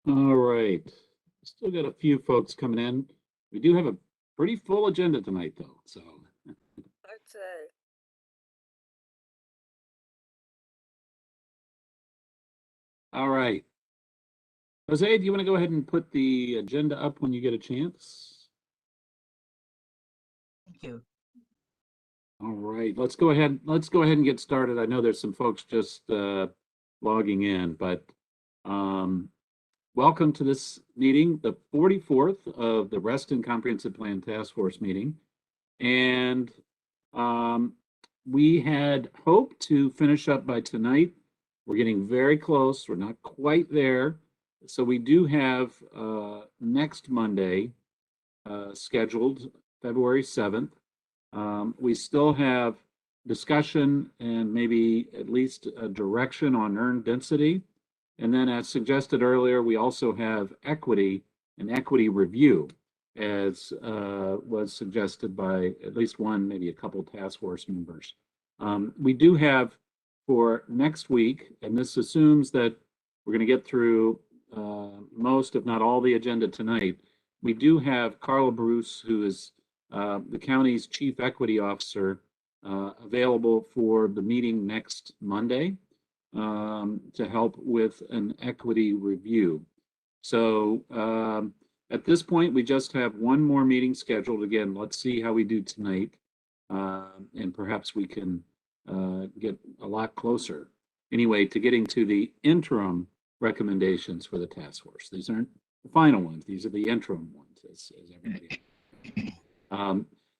All right. Still got a few folks coming in. We do have a pretty full agenda tonight, though. So, Let's say, all right. Jose, do you want to go ahead and put the agenda up when you get a chance? Thank you. All right. Let's go ahead. Let's go ahead and get started. I know there's some folks just logging in, but welcome to this meeting, the 44th of the Reston Comprehensive Plan Task Force meeting. And we had hoped to finish up by tonight. We're getting very close. We're not quite there. So we do have next Monday scheduled, February 7th. We still have discussion and maybe at least a direction on earned density. And then as suggested earlier, we also have equity and equity review, as was suggested by at least one, maybe a couple task force members. We do have for next week, and this assumes that we're going to get through most, if not all, the agenda tonight. We do have Carla Bruce, who is the county's chief equity officer, available for the meeting next Monday to help with an equity review. So at this point, we just have one more meeting scheduled. Again, let's see how we do tonight. And perhaps we can get a lot closer. Anyway, to getting to the interim recommendations for the task force. These aren't the final ones. These are the interim ones, as everybody.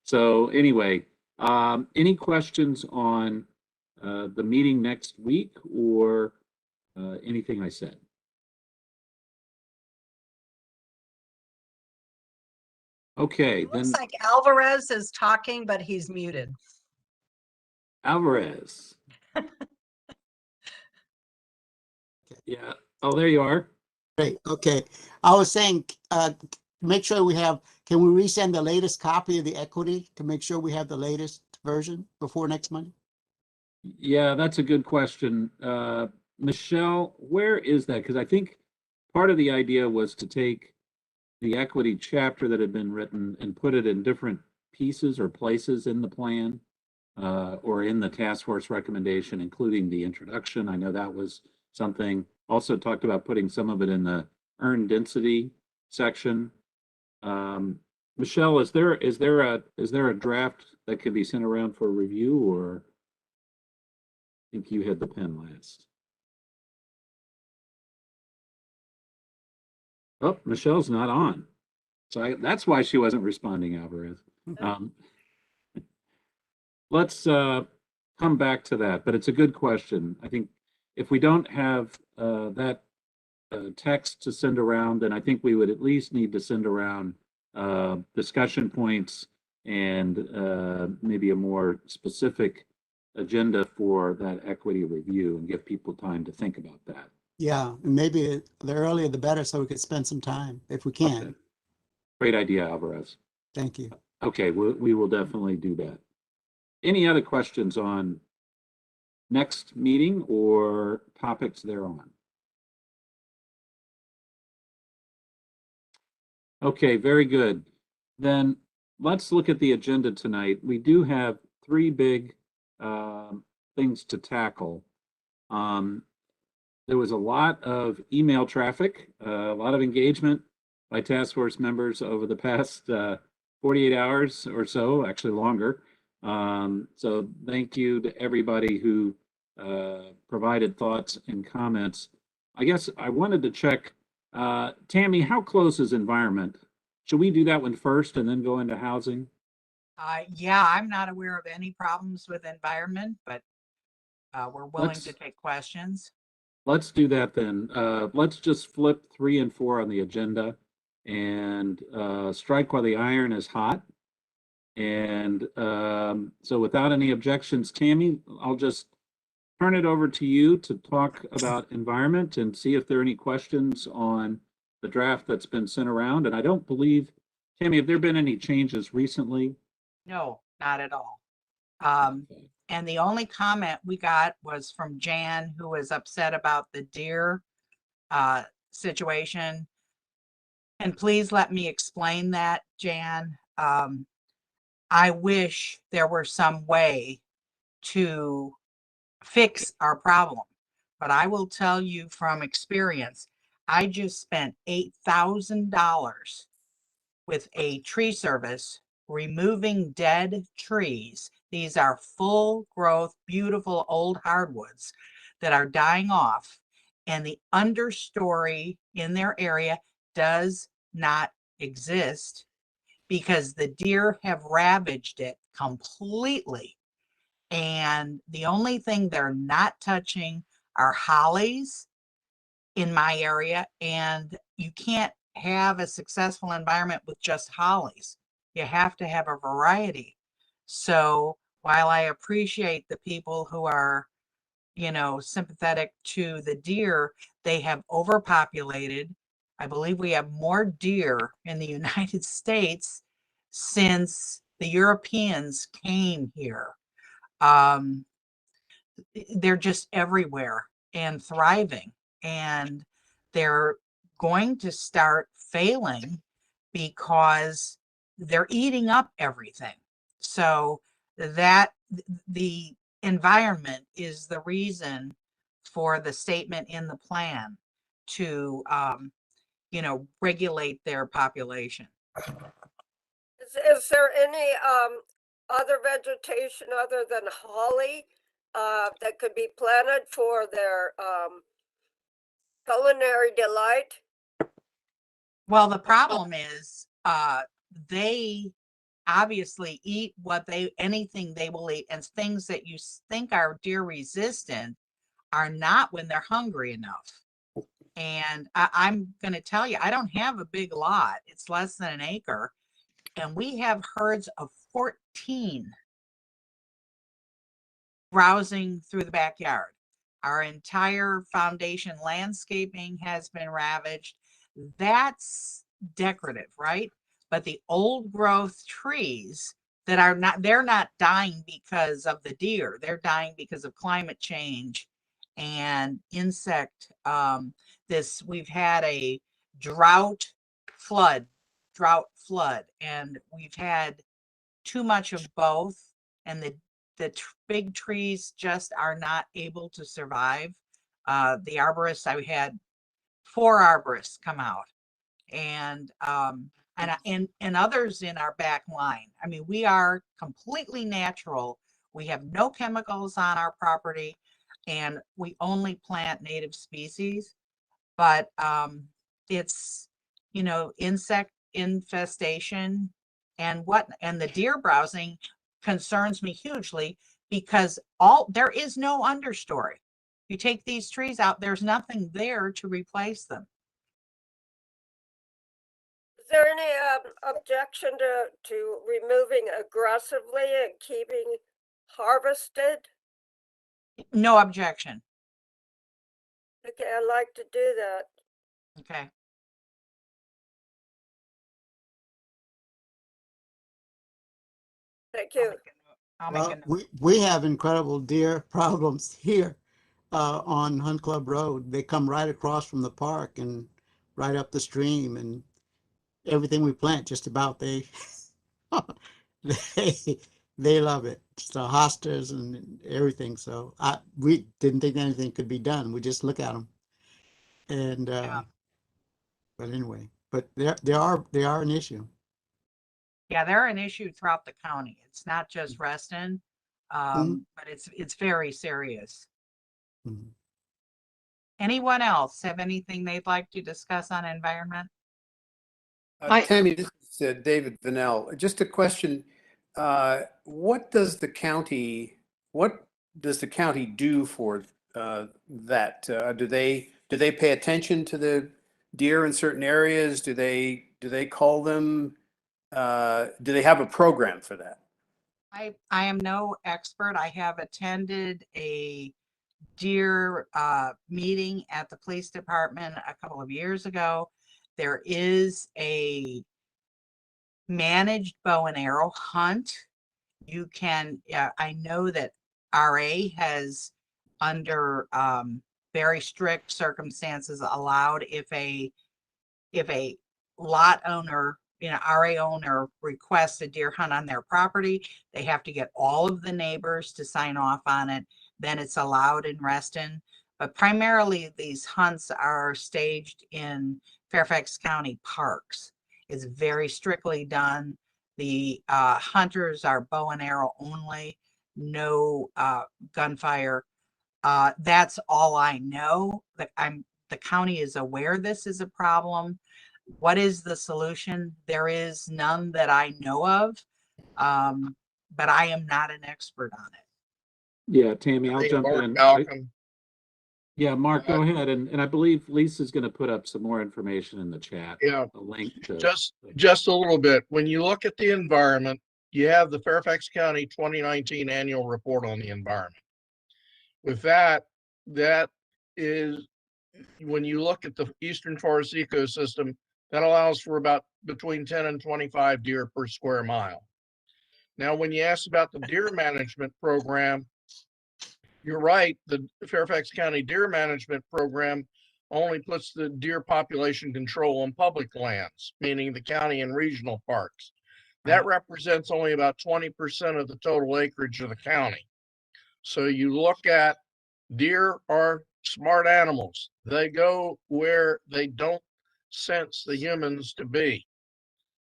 So anyway, any questions on the meeting next week or anything I said? Okay, It then looks like Alvarez is talking, but he's muted. Alvarez. Yeah. Oh, there you are. Great. Okay. I was saying, make sure we have, can we resend the latest copy of the equity to make sure we have the latest version before next Monday? Yeah, that's a good question. Michelle, where is that? Because I think part of the idea was to take the equity chapter that had been written and put it in different pieces or places in the plan or in the task force recommendation, including the introduction. I know that was something. Also talked about putting some of it in the earned density section. Michelle, is there a draft that could be sent around for review, or I think you had the pen last? Oh, Michelle's not on. So that's why she wasn't responding, Alvarez. Let's come back to that, but it's a good question. I think if we don't have that text to send around, then I think we would at least need to send around discussion points and maybe a more specific agenda for that equity review and give people time to think about that. Yeah, and maybe the earlier the better, so we could spend some time if we can. Okay. Great idea, Alvarez. Thank you. Okay, we will definitely do that. Any other questions on next meeting or topics thereon? Okay, very good. Then let's look at the agenda tonight. We do have three big things to tackle. There was a lot of email traffic, a lot of engagement by task force members over the past 48 hours or so, actually longer. So thank you to everybody who provided thoughts and comments. I guess I wanted to check, Tammy, how close is environment? Should we do that one first and then go into housing? Yeah, I'm not aware of any problems with environment, but we're willing to take questions. Let's do that then. Let's just flip 3 and 4 on the agenda and strike while the iron is hot. And so without any objections, Tammy, I'll just turn it over to you to talk about environment and see if there are any questions on the draft that's been sent around. And I don't believe, Tammy, have there been any changes recently? No, not at all. And the only comment we got was from Jan, who was upset about the deer situation. And please let me explain that, Jan. I wish there were some way to fix our problem. But I will tell you from experience, I just spent $8,000 with a tree service removing dead trees. These are full growth, beautiful old hardwoods that are dying off, and the understory in their area does not exist because the deer have ravaged it completely. And the only thing they're not touching are hollies in my area. And you can't have a successful environment with just hollies. You have to have a variety. So while I appreciate the people who are, sympathetic to the deer, they have overpopulated. I believe we have more deer in the United States since the Europeans came here. Um, they're just everywhere and thriving, and they're going to start failing because they're eating up everything. So that the environment is the reason for the statement in the plan to regulate their population. Is there any other vegetation other than holly that could be planted for their culinary delight? Well, the problem is they obviously eat anything they will eat, and things that you think are deer resistant are not when they're hungry enough. And I'm going to tell you, I don't have a big lot. It's less than an acre. And we have herds of 14 browsing through the backyard. Our entire foundation landscaping has been ravaged. That's decorative, right? But the old growth trees that are not, they're not dying because of the deer. They're dying because of climate change and insect. We've had a drought flood, and we've had too much of both. And the big trees just are not able to survive. The arborists, I had 4 arborists come out, and others in our back line. I mean, we are completely natural. We have no chemicals on our property, and we only plant native species. But it's, insect infestation and the deer browsing concerns me hugely, because there is no understory. You take these trees out, there's nothing there to replace them. Is there any objection to removing aggressively and keeping harvested? No objection. Okay, I'd like to do that. Okay. Thank I'll you. make a note. Well, we have incredible deer problems here on Hunt Club Road. They come right across from the park and right up the stream, and everything we plant, just about they they they love it. It's the hostas and everything. So we didn't think anything could be done. We just look at them, and Yeah. but anyway, but they are an issue. Yeah, they're an issue throughout the county. It's not just Reston, but it's very serious. Mhm. Anyone else have anything they'd like to discuss on environment? Tammy, this is David Vanel. Just a question. What does the county do for that? Do they pay attention to the deer in certain areas? Do they call them? Do they have a program for that? I am no expert. I have attended a deer meeting at the police department a couple of years ago. There is a managed bow and arrow hunt. You can, I know that RA has under very strict circumstances allowed. If a lot owner, RA owner requests a deer hunt on their property, they have to get all of the neighbors to sign off on it. Then it's allowed in Reston. But primarily these hunts are staged in Fairfax County parks. It's very strictly done. The hunters are bow and arrow only, no gunfire. That's all I know. The county is aware this is a problem. What is the solution? There is none that I know of, but I am not an expert on it. Yeah, Tammy, I'll Hey, jump Mark in. Malcolm. Yeah, Mark, go ahead. And I believe Lisa's going to put up some more information in the chat. Yeah, A link to. just a little bit. When you look at the environment, you have the Fairfax County 2019 annual report on the environment. With that is, when you look at the eastern forest ecosystem, that allows for about between 10 and 25 deer per square mile. Now, when you ask about the deer management program, you're right. The Fairfax County Deer Management Program only puts the deer population control on public lands, meaning the county and regional parks. That represents only about 20% of the total acreage of the county. So you look at, deer are smart animals. They go where they don't sense the humans to be.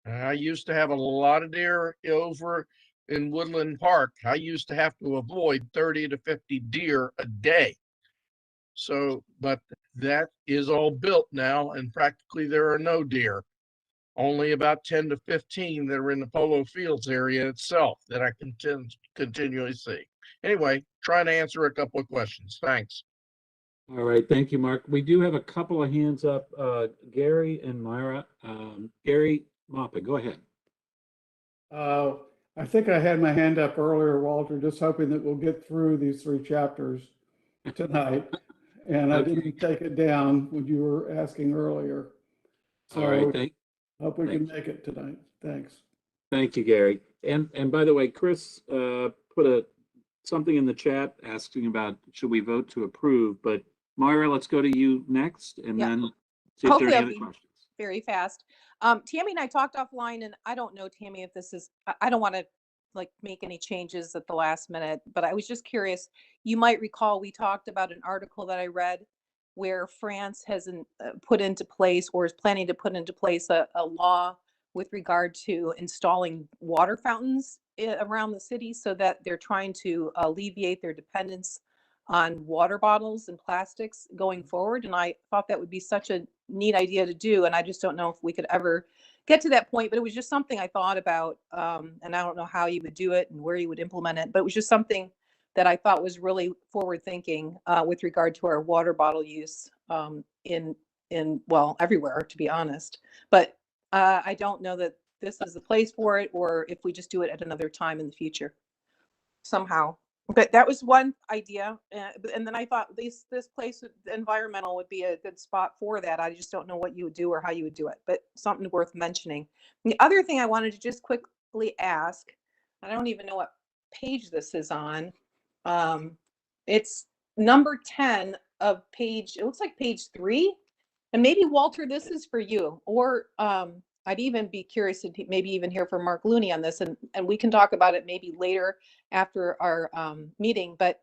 And I used to have a lot of deer over in Woodland Park. I used to have to avoid 30 to 50 deer a day. So, but that is all built now, and practically there are no deer. Only about 10 to 15 that are in the Polo Fields area itself that I continually see. Anyway, trying to answer a couple of questions. Thanks. All right, thank you, Mark. We do have a couple of hands up, Gary and Myra. Gary Moppa, go ahead. I think I had my hand up earlier, Walter, just hoping that we'll get through these 3 chapters tonight. And I didn't take it down when you were asking earlier. So All right, hope we can make it tonight. Thanks. thank you, Gary. And by the way, Chris put something in the chat asking about should we vote to approve, but Myra, let's go to you next and then see if there are any other questions. Very fast. Tammy and I talked offline, and I don't know, Tammy, if this is, I don't want to like make any changes at the last minute, but I was just curious. You might recall we talked about an article that I read where France has put into place, or is planning to put into place, a law with regard to installing water fountains around the city, so that they're trying to alleviate their dependence on water bottles and plastics going forward. And I thought that would be such a neat idea to do. And I just don't know if we could ever get to that point, but it was just something I thought about. And I don't know how you would do it and where you would implement it, but it was just something that I thought was really forward thinking with regard to our water bottle use in well, everywhere, to be honest. But I don't know that this is the place for it, or if we just do it at another time in the future somehow. But that was one idea. And then I thought this place, environmental, would be a good spot for that. I just don't know what you would do or how you would do it, but something worth mentioning. And the other thing I wanted to just quickly ask, I don't even know what page this is on. It's number 10 of page, it looks like page 3. And maybe, Walter, this is for you, or I'd even be curious to maybe even hear from Mark Looney on this, and we can talk about it maybe later after our meeting. But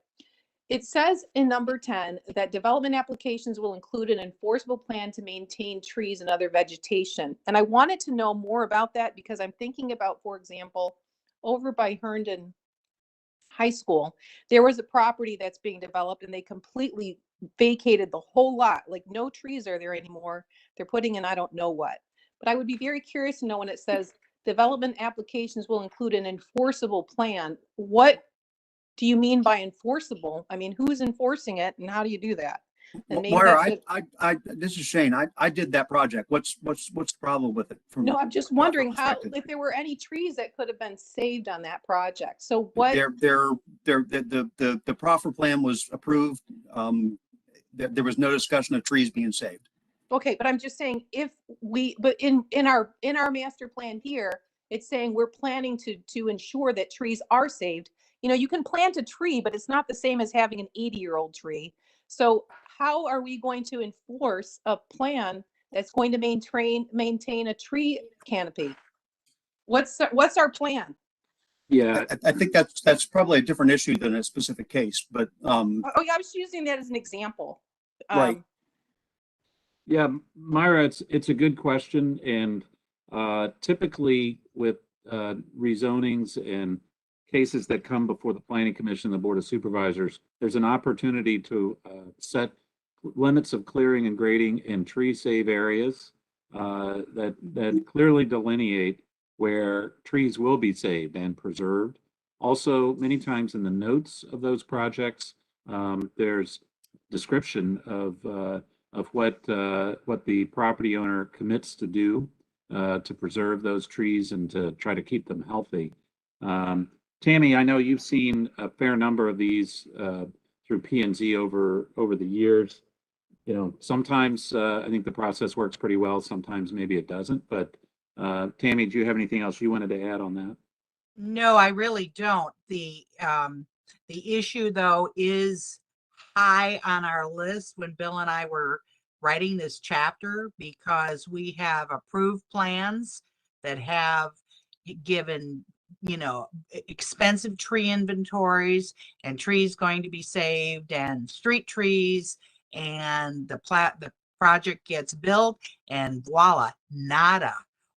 it says in number 10 that development applications will include an enforceable plan to maintain trees and other vegetation. And I wanted to know more about that, because I'm thinking about, for example, over by Herndon High School, there was a property that's being developed, and they completely vacated the whole lot. Like, no trees are there anymore. They're putting in I don't know what. But I would be very curious to know, when it says development applications will include an enforceable plan, what do you mean by enforceable? I mean, who's enforcing it, and how do you do that? And maybe Moira, this is Shane. I did that project. What's the problem with it? No, I'm just wondering how, if there were any trees that could have been saved on that project. So what? The proffer plan was approved. There was no discussion of trees being saved. Okay, but I'm just saying, but in our master plan here, it's saying we're planning to ensure that trees are saved. You know, you can plant a tree, but it's not the same as having an 80-year-old tree. So how are we going to enforce a plan that's going to maintain a tree canopy? What's our plan? Yeah, I think that's probably a different issue than a specific case, but, Oh yeah, I was using that as an example. Right. yeah, Myra, it's a good question, and typically with rezonings and cases that come before the Planning Commission, the Board of Supervisors, there's an opportunity to set limits of clearing and grading in tree save areas that clearly delineate where trees will be saved and preserved. Also, many times in the notes of those projects, there's description of what the property owner commits to do to preserve those trees and to try to keep them healthy. Tammy, I know you've seen a fair number of these through P&Z over the years. You know, sometimes I think the process works pretty well. Sometimes maybe it doesn't. But Tammy, do you have anything else you wanted to add on that? No, I really don't. The issue though is high on our list when Bill and I were writing this chapter, because we have approved plans that have given, you know, expensive tree inventories and trees going to be saved and street trees, and the project gets built and voila, nada.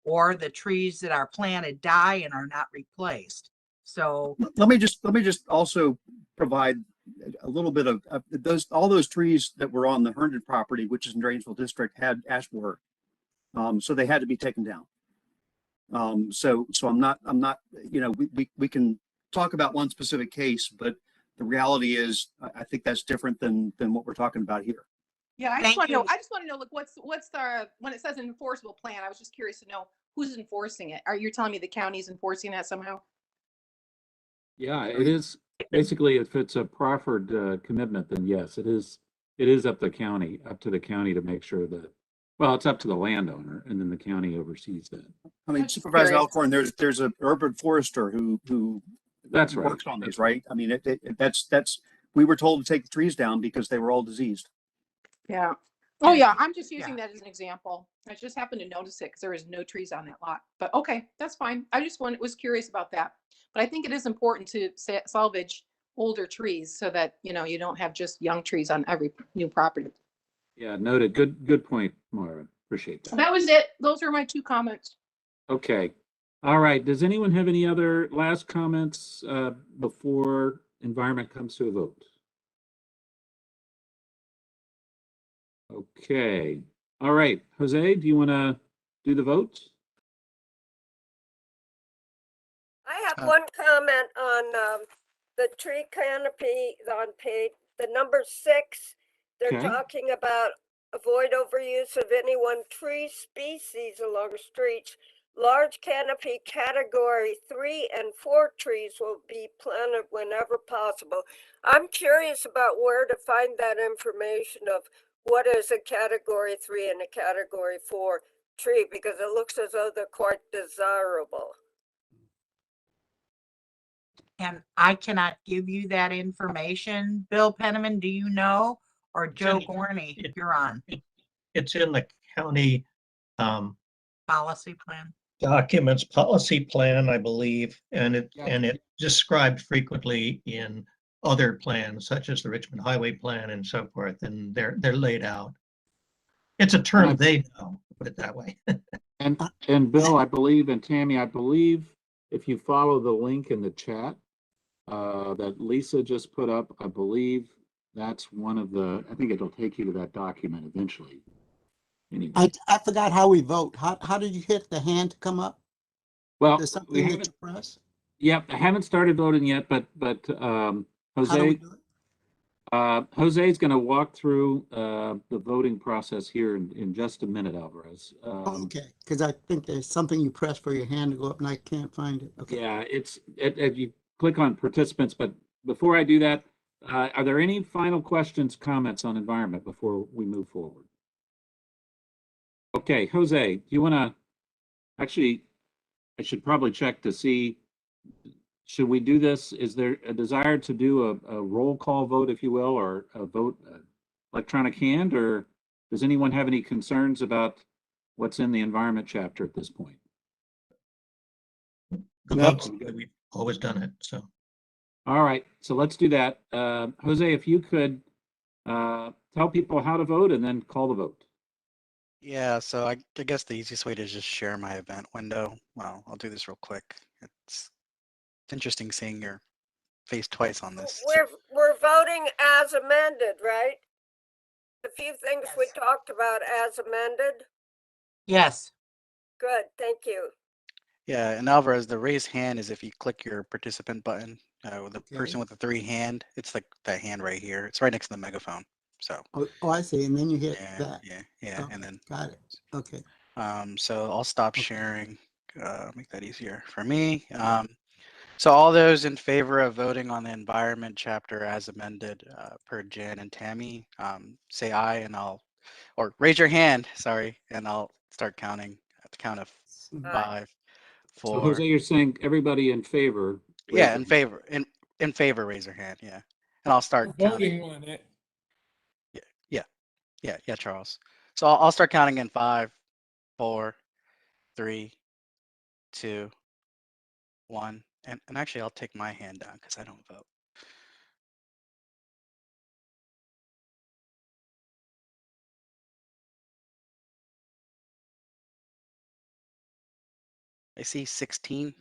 Or the trees that are planted die and are not replaced. So let me just also provide a little bit of all those trees that were on the Herndon property, which is in Dranesville District, had ash borer. So they had to be taken down. So I'm not, you know, we can talk about one specific case, but the reality is I think that's different than what we're talking about here. Yeah, I just Thank want to know. you. I just want to know, like, what's the when it says an enforceable plan? I was just curious to know who's enforcing it. Are you telling me the county's enforcing that somehow? Yeah, it is. Basically, if it's a proffered commitment, then yes, it is up to the county to make sure that, well, it's up to the landowner, and then the county oversees that. I mean, I'm just Supervisor curious. Alcorn, there's an urban forester who That's right. works on these, right? I mean, that's we were told to take the trees down because they were all diseased. Yeah. Oh Yeah, yeah, I'm just using yeah. that as an example. I just happened to notice it because there was no trees on that lot. But okay, that's fine. I just was curious about that. But I think it is important to salvage older trees so that, you know, you don't have just young trees on every new property. Yeah, noted. Good point, Mara. Appreciate that. That was it. Those are my 2 comments. Okay. All right. Does anyone have any other last comments before environment comes to a vote? Okay. All right. Jose, do you want to do the vote? I have one comment on the tree canopy on the number 6. They're Okay. talking about avoid overuse of any one tree species along streets. Large canopy category 3 and 4 trees will be planted whenever possible. I'm curious about where to find that information of what is a category 3 and a category 4 tree, because it looks as though they're quite desirable. And I cannot give you that information. Bill Penniman, do you know? Or Joe Gorney, if you're on It's in the county policy plan. documents, policy plan, I believe, and it Yeah. and it described frequently in other plans, such as the Richmond Highway Plan and so forth, and they're laid out. It's a term they know, put it that way. And Bill, I believe, and Tammy, I believe if you follow the link in the chat that Lisa just put up, I believe that's one of the, I think it'll take you to that document eventually. Anyway. I forgot how we vote. How did you hit the hand to come up? Well, There's we something that haven't, you press? yep, I haven't started voting yet, but How do we Jose, do it? Jose's going to walk through the voting process here in just a minute, Alvarez. Okay, because I think there's something you press for your hand to go up and I can't find it. Okay. Yeah, you click on participants, but before I do that, are there any final questions, comments on environment before we move forward? Okay, Jose, do you want to, actually, I should probably check to see, should we do this? Is there a desire to do a roll call vote, if you will, or a vote, electronic hand, or does anyone have any concerns about what's in the environment chapter at this point? The No. vote's the way we've always done it, so. All right, so let's do that. Jose, if you could tell people how to vote and then call the vote. Yeah, so I guess the easiest way to just share my event window. Well, I'll do this real quick. It's interesting seeing your face twice on this. We're voting as amended, right? A few things we Yes. talked about as amended. Yes. Good, thank you. Yeah, and Alvarez, the raise hand is if you click your participant button, with the person Okay. with the 3 hand, it's like that hand right here. It's right next to the megaphone. So Oh, I see. And then you hit yeah, that. yeah, Okay, and then got it. Okay. so I'll stop Okay. sharing. Make that easier for me. So all those in favor of voting on the environment chapter as amended per Jan and Tammy, say aye and or raise your hand, sorry, and I'll start counting at the count of Aye. 5, So 4. Jose, you're saying everybody in favor? raise Yeah, their in hand. favor, in favor, raise your hand, yeah. And I'll start counting. Voting on it. Yeah, Charles. So I'll start counting in 5, 4, 3, 2, 1. And actually I'll take my hand down because I don't vote. I see 16 in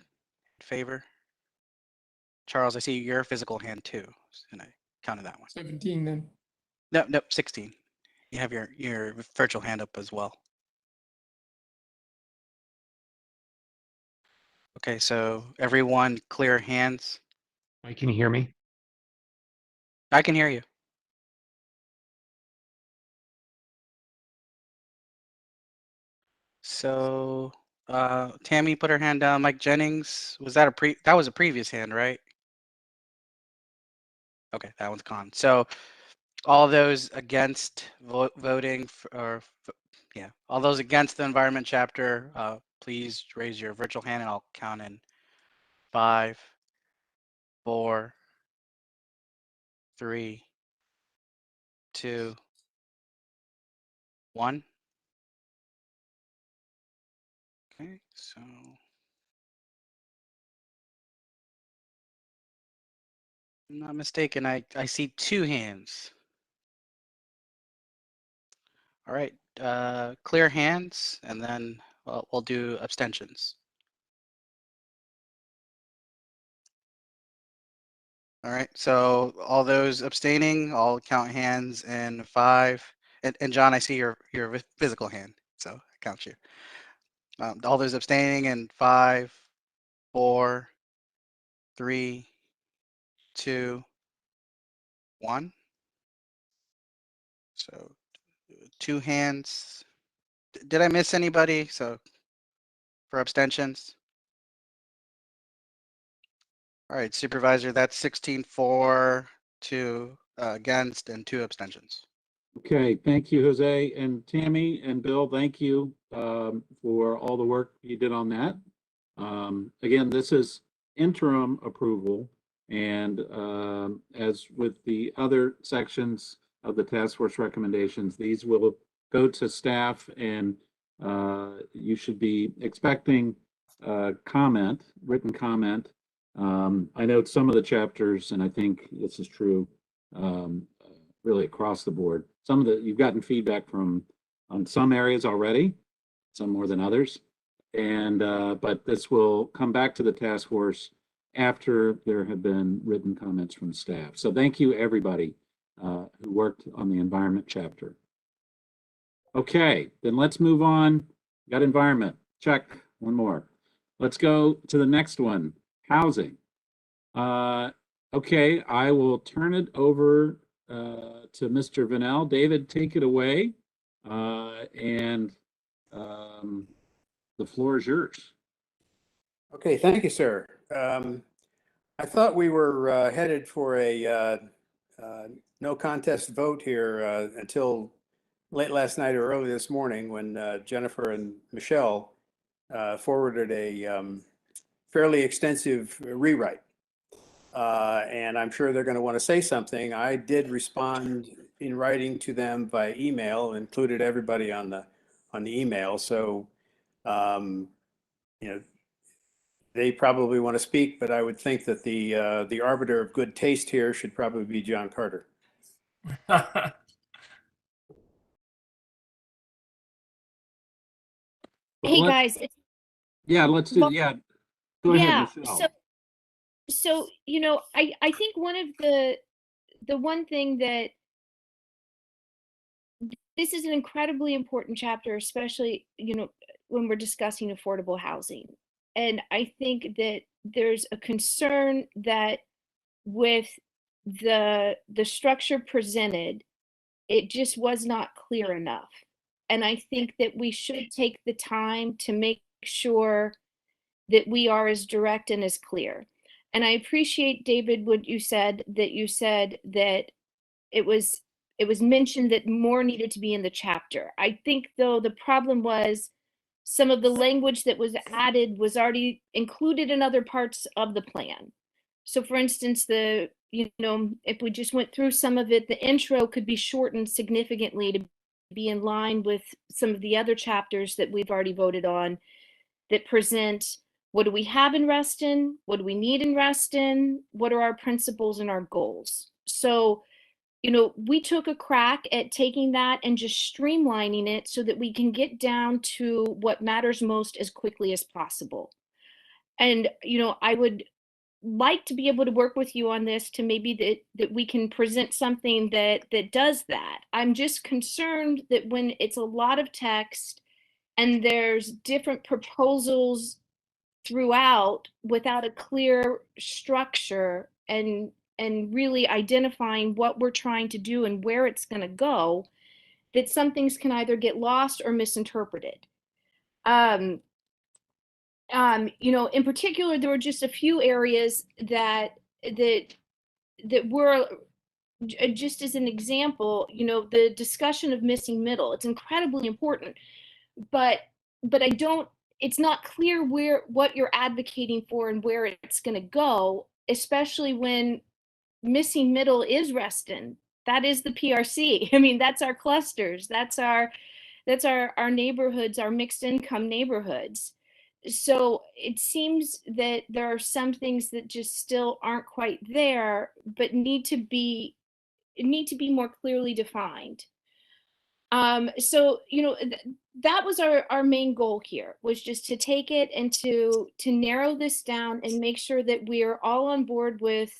favor. Charles, I see your physical hand too, and I counted that one. 17 then. No, 16. You have your virtual hand up as well. Okay, so everyone clear hands. Mike, can you hear me? I can hear you. So Tammy put her hand down. Mike Jennings, was that that was a previous hand, right? Okay, that one's gone. So all those against voting all those against the environment chapter, please raise your virtual hand and I'll count in 5, 4, 3, 2, 1. Okay, so if I'm not mistaken, I see 2 hands. All right, clear hands, and then we'll do abstentions. All right, so all those abstaining, I'll count hands in 5. And John, I see your physical hand, so I count you. All those abstaining in 5, 4, 3, 2, 1. So 2 hands. Did I miss anybody? So for abstentions? All right, Supervisor, that's 16 for, 2 against, and 2 abstentions. Okay, thank you, Jose, and Tammy and Bill, thank you for all the work you did on that. Again, this is interim approval, and as with the other sections of the task force recommendations, these will go to staff, and you should be expecting comment, written comment. I note some of the chapters, and I think this is true really across the board. Some of you've gotten feedback from on some areas already, some more than others. And but this will come back to the task force after there have been written comments from staff. So thank you, everybody who worked on the environment chapter. Okay, then let's move on. Got environment, check, one more. Let's go to the next one, housing. Okay, I will turn it over to Mr. Vanel. David, take it away. And the floor is yours. Okay, thank you, sir. I thought we were headed for a no contest vote here until late last night or early this morning when Jennifer and Michelle forwarded a fairly extensive rewrite. And I'm sure they're going to want to say something. I did respond in writing to them by email, included everybody on the email. So, you know, they probably want to speak, but I would think that the arbiter of good taste here should probably be John Carter. Hey, Let's- guys. Yeah, let's do, Well, yeah. Go ahead, yeah, Michelle. so, you know, I think one of the one thing that this is an incredibly important chapter, especially, you know, when we're discussing affordable housing. And I think that there's a concern that with the structure presented, it just was not clear enough. And I think that we should take the time to make sure that we are as direct and as clear. And I appreciate, David, what you said that it was mentioned that more needed to be in the chapter. I think, though, the problem was some of the language that was added was already included in other parts of the plan. So for instance, you know, if we just went through some of it, the intro could be shortened significantly to be in line with some of the other chapters that we've already voted on that present what do we have in Reston, what do we need in Reston, what are our principles and our goals. So, you know, we took a crack at taking that and just streamlining it so that we can get down to what matters most as quickly as possible. And, you know, I would like to be able to work with you on this to maybe that we can present something that does that. I'm just concerned that when it's a lot of text and there's different proposals throughout without a clear structure and really identifying what we're trying to do and where it's going to go, that some things can either get lost or misinterpreted. You know, in particular, there were just a few areas that were just as an example, you know, the discussion of missing middle. It's incredibly important, but I don't. It's not clear what you're advocating for and where it's going to go, especially when missing middle is Reston. That is the PRC. I mean, that's our clusters. That's our neighborhoods, our mixed income neighborhoods. So it seems that there are some things that just still aren't quite there, but need to be more clearly defined. So, you know, that was our main goal here, was just to take it and to narrow this down and make sure that we are all on board with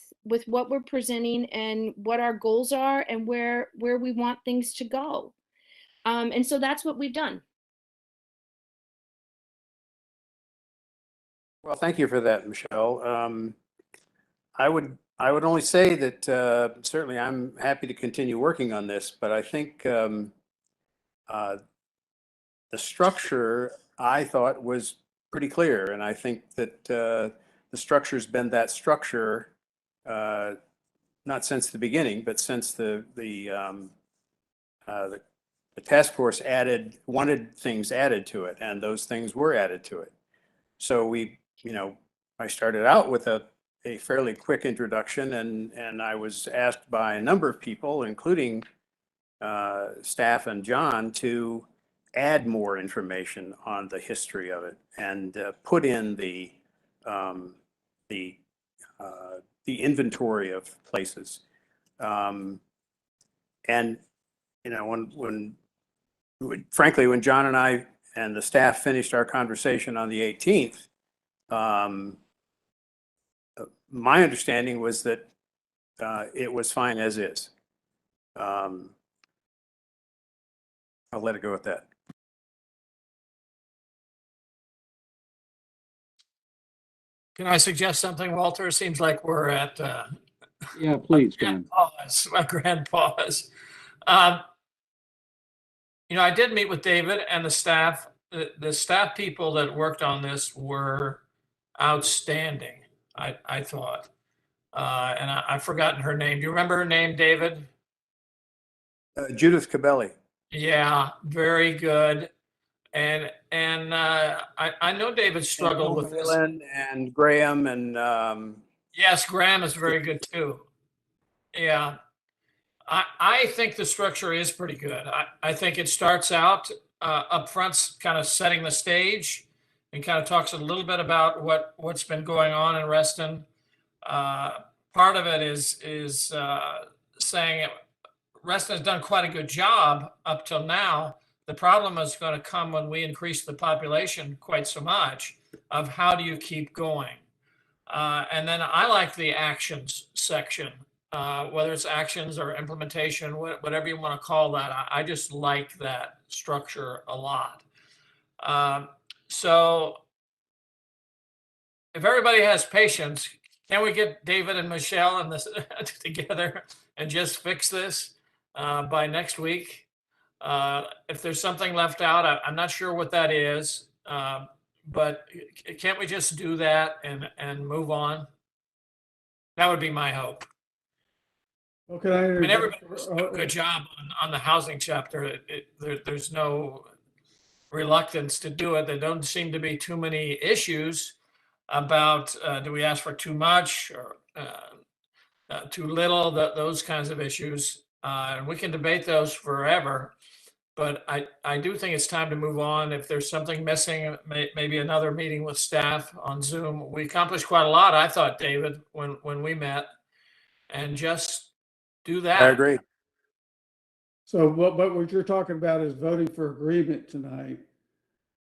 what we're presenting and what our goals are and where we want things to go. And so that's what we've done. Well, thank you for that, Michelle. I would only say that certainly I'm happy to continue working on this, but I think the structure I thought was pretty clear, and I think that the structure's been that structure not since the beginning, but since the task force wanted things added to it, and those things were added to it. So you know, I started out with a fairly quick introduction, and I was asked by a number of people, including staff and John, to add more information on the history of it and put in the inventory of places. And you know, frankly, when John and I and the staff finished our conversation on the 18th, my understanding was that it was fine as is. I'll let it go at that. Can I suggest something, Walter? It seems like we're at Yeah, please, John. a grand pause. You know, I did meet with David and the staff. The staff people that worked on this were outstanding, I thought. And I've forgotten her name. Do you remember her name, David? Judith Cabelli. Yeah, very good. And I know David struggled with this. And Graham and Yes, Graham is very good too. Yeah. I think the structure is pretty good. I think it starts out up front, kind of setting the stage and kind of talks a little bit about what's been going on in Reston. Part of it is saying Reston has done quite a good job up till now. The problem is going to come when we increase the population quite so much of how do you keep going? And then I like the actions section, whether it's actions or implementation, whatever you want to call that. I just like that structure a lot. So if everybody has patience, can we get David and Michelle and this together and just fix this by next week? If there's something left out, I'm not sure what that is, but can't we just do that and move on? That would be my hope. Okay, I I mean, interject? everybody's doing a good job on the housing chapter. There's no reluctance to do it. There don't seem to be too many issues about do we ask for too much or too little, those kinds of issues. And we can debate those forever. But I do think it's time to move on. If there's something missing, maybe another meeting with staff on Zoom. We accomplished quite a lot, I thought, David, when we met, and just do that. I agree. So what you're talking about is voting for agreement tonight,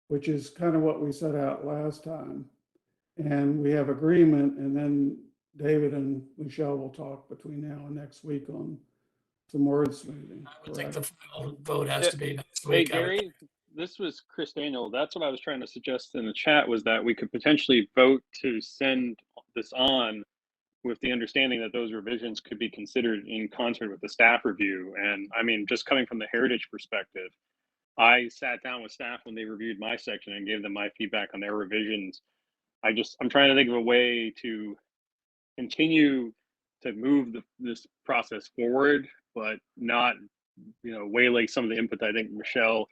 which is kind of what we set out last time. And we have agreement, and then David and Michelle will talk between now and next week on some word smoothing. I would think the correct? final vote has to be next Hey, week. I would think. Gary, this was Chris Daniel. That's what I was trying to suggest in the chat, was that we could potentially vote to send this on with the understanding that those revisions could be considered in concert with the staff review. And I mean, just coming from the heritage perspective, I sat down with staff when they reviewed my section and gave them my feedback on their revisions. I'm trying to think of a way to continue to move this process forward, but not, waylay some of the input that I think Michelle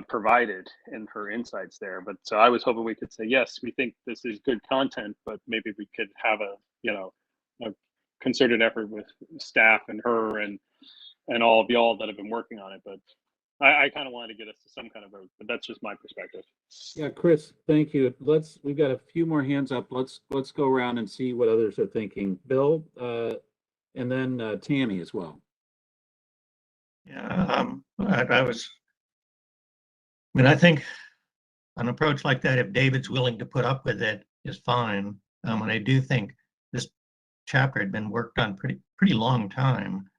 provided in her insights there. But so I was hoping we could say, yes, we think this is good content, but maybe we could have a concerted effort with staff and her and all of y'all that have been working on it. But I kind of wanted to get us to some kind of vote, but that's just my perspective. Yeah, Chris, thank you. We've got a few more hands up. Let's go around and see what others are thinking. Bill, and then Tammy as well. Yeah, I think an approach like that, if David's willing to put up with it, is fine. And I do think this chapter had been worked on pretty long time.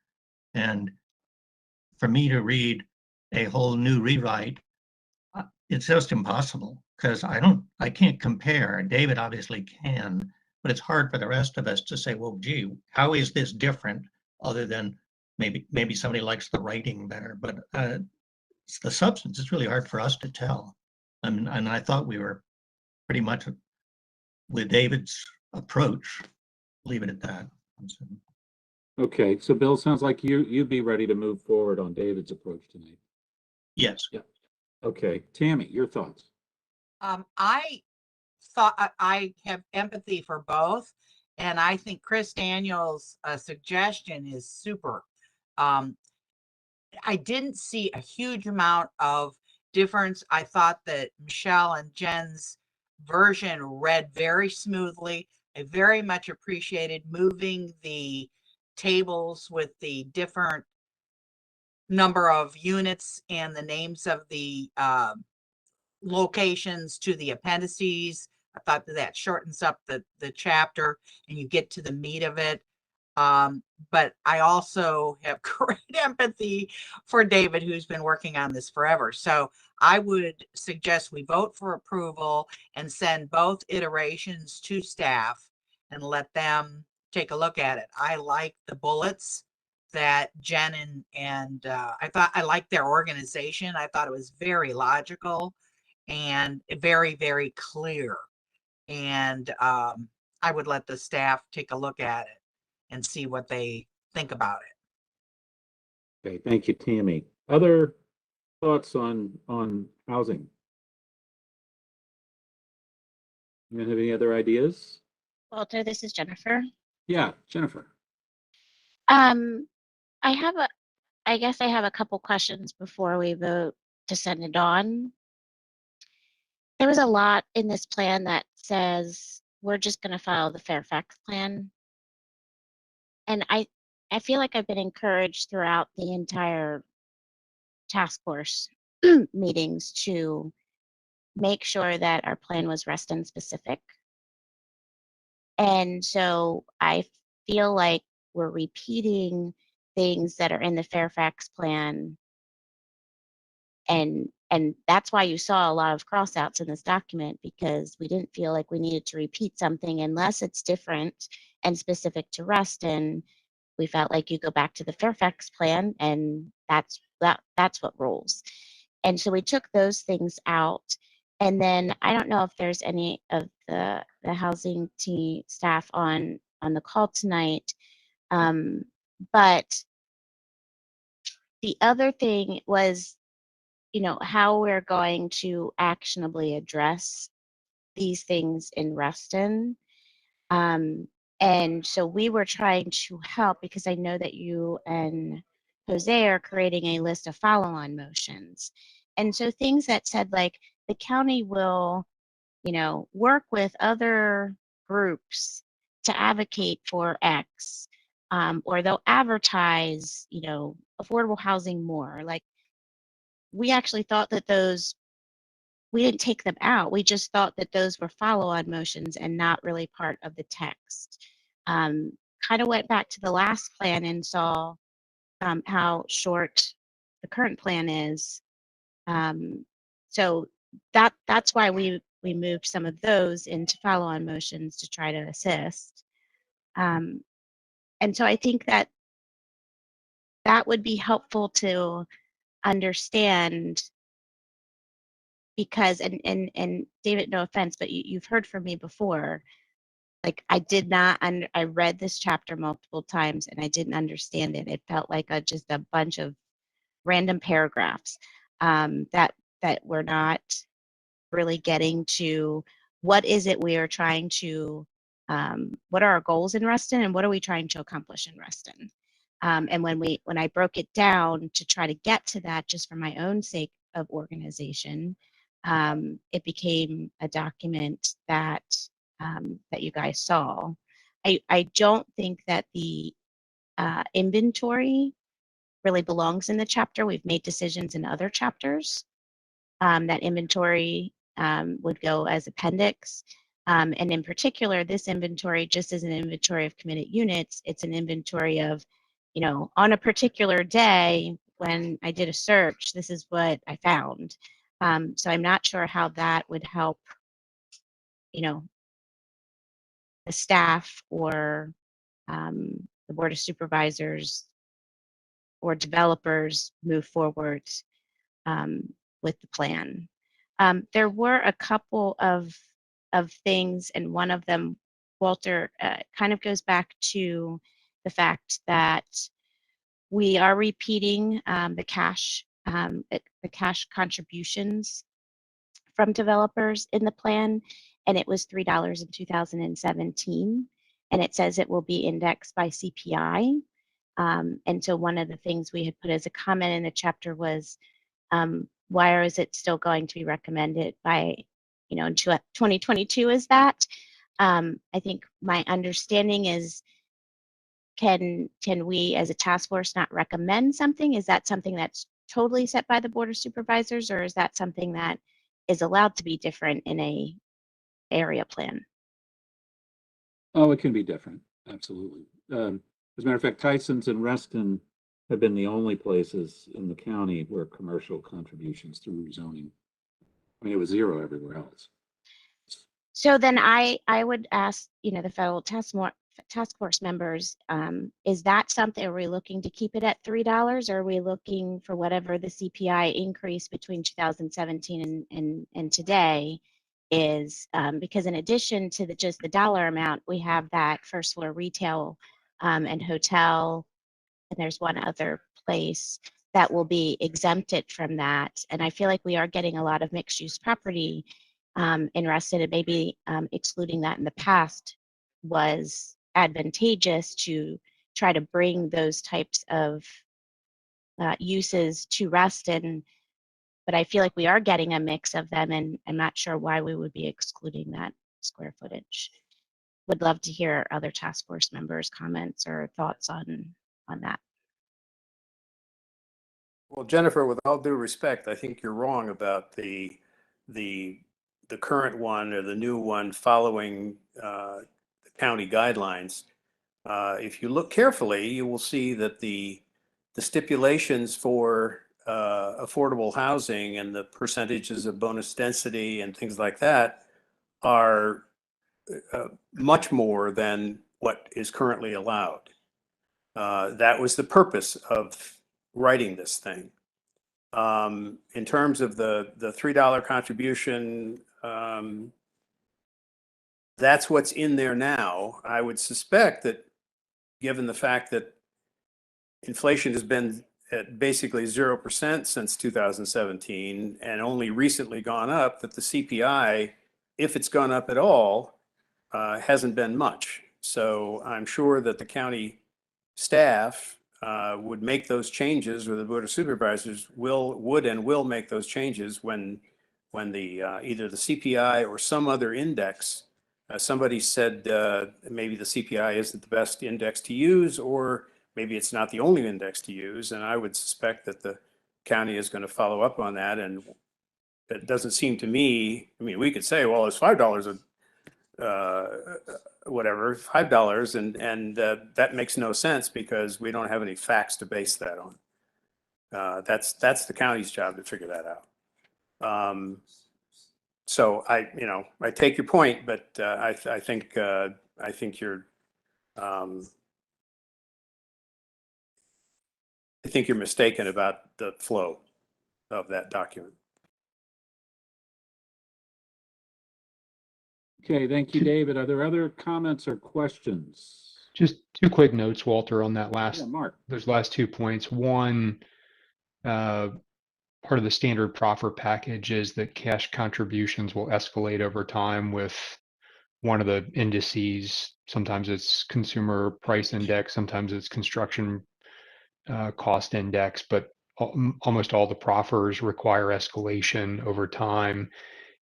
And for me to read a whole new rewrite, it's just impossible, because I can't compare. David obviously can, but it's hard for the rest of us to say, well, gee, how is this different, other than maybe somebody likes the writing better, but it's the substance. It's really hard for us to tell. And I thought we were pretty much with David's approach. Leave it at that. Okay, so Bill, sounds like you'd be ready to move forward on David's approach tonight. Yes. Yeah. Okay, Tammy, your thoughts? I thought I have empathy for both, and I think Chris Daniels' suggestion is super. I didn't see a huge amount of difference. I thought that Michelle and Jen's version read very smoothly. I very much appreciated moving the tables with the different number of units and the names of the locations to the appendices. I thought that shortens up the chapter and you get to the meat of it. But I also have great empathy for David, who's been working on this forever. So I would suggest we vote for approval and send both iterations to staff and let them take a look at it. I like the bullets that Jen and I liked their organization. I thought it was very logical and very, very clear. And I would let the staff take a look at it and see what they think about it. Okay, thank you, Tammy. Other thoughts on housing? You have any other ideas? Walter, this is Jennifer. Yeah, Jennifer. I have I guess I have a couple questions before we vote to send it on. There was a lot in this plan that says we're just going to follow the Fairfax plan. And I feel like I've been encouraged throughout the entire task force meetings to make sure that our plan was Reston specific. And so I feel like we're repeating things that are in the Fairfax plan. And that's why you saw a lot of crossouts in this document, because we didn't feel like we needed to repeat something unless it's different and specific to Reston. We felt like you go back to the Fairfax plan and that's what rolls. And so we took those things out. And then I don't know if there's any of the housing team staff on the call tonight. But the other thing was, you know, how we're going to actionably address these things in Reston. And so we were trying to help, because I know that you and Jose are creating a list of follow-on motions. And so things that said like the county will, you know, work with other groups to advocate for X, or they'll advertise, you know, affordable housing more. Like, we actually thought that those, we didn't take them out. We just thought that those were follow-on motions and not really part of the text. Kind of went back to the last plan and saw how short the current plan is. So that's why we moved some of those into follow-on motions to try to assist. And so I think that that would be helpful to understand, because and David, no offense, but you've heard from me before. Like, I did not I read this chapter multiple times and I didn't understand it. It felt like just a bunch of random paragraphs that were not really getting to what is it we are trying to, what are our goals in Reston and what are we trying to accomplish in Reston. And when I broke it down to try to get to that, just for my own sake of organization, it became a document that that you guys saw. I don't think that the inventory really belongs in the chapter. We've made decisions in other chapters that inventory would go as appendix. And in particular, this inventory just is an inventory of committed units. It's an inventory of, you know, on a particular day when I did a search, this is what I found. So I'm not sure how that would help, you know, the staff or the Board of Supervisors or developers move forward with the plan. There were a couple of things, and one of them, Walter, kind of goes back to the fact that we are repeating the cash contributions from developers in the plan, and it was $3 in 2017, and it says it will be indexed by CPI. And so one of the things we had put as a comment in the chapter was, why is it still going to be recommended by, you know, in 2022 is that? I think my understanding is, can we as a task force not recommend something? Is that something that's totally set by the Board of Supervisors, or is that something that is allowed to be different in a area plan? Oh, it can be different, absolutely. As a matter of fact, Tyson's and Reston have been the only places in the county where commercial contributions through zoning, I mean, it was zero everywhere else. So then I would ask, you know, the federal task force members, is that something, are we looking to keep it at $3, or are we looking for whatever the CPI increase between 2017 and today is? Because in addition to just the dollar amount, we have that first floor retail and hotel, and there's one other place that will be exempted from that. And I feel like we are getting a lot of mixed use property in Reston, and maybe excluding that in the past was advantageous to try to bring those types of uses to Reston, but I feel like we are getting a mix of them, and I'm not sure why we would be excluding that square footage. Would love to hear other task force members' comments or thoughts on that. Well, Jennifer, with all due respect, I think you're wrong about the current one or the new one following the county guidelines. If you look carefully, you will see that the stipulations for affordable housing and the percentages of bonus density and things like that are much more than what is currently allowed. That was the purpose of writing this thing. In terms of the $3 contribution, that's what's in there now. I would suspect that given the fact that inflation has been at basically 0% since 2017 and only recently gone up, that the CPI, if it's gone up at all, hasn't been much. So I'm sure that the county staff would make those changes, or the Board of Supervisors would and will make those changes when the either the CPI or some other index. Somebody said maybe the CPI isn't the best index to use, or maybe it's not the only index to use. And I would suspect that the county is going to follow up on that. And it doesn't seem to me, I mean, we could say, well, it's $5 whatever, $5, and that makes no sense because we don't have any facts to base that on. That's the county's job to figure that out. So I take your point, but I think you're mistaken about the flow of that document. Okay, thank you, David. Are there other comments or questions? Just two quick notes, Walter, on that Mark. those last 2 points. One, part of the standard proffer package is that cash contributions will escalate over time with one of the indices. Sometimes it's consumer price index, sometimes it's construction cost index, but almost all the proffers require escalation over time.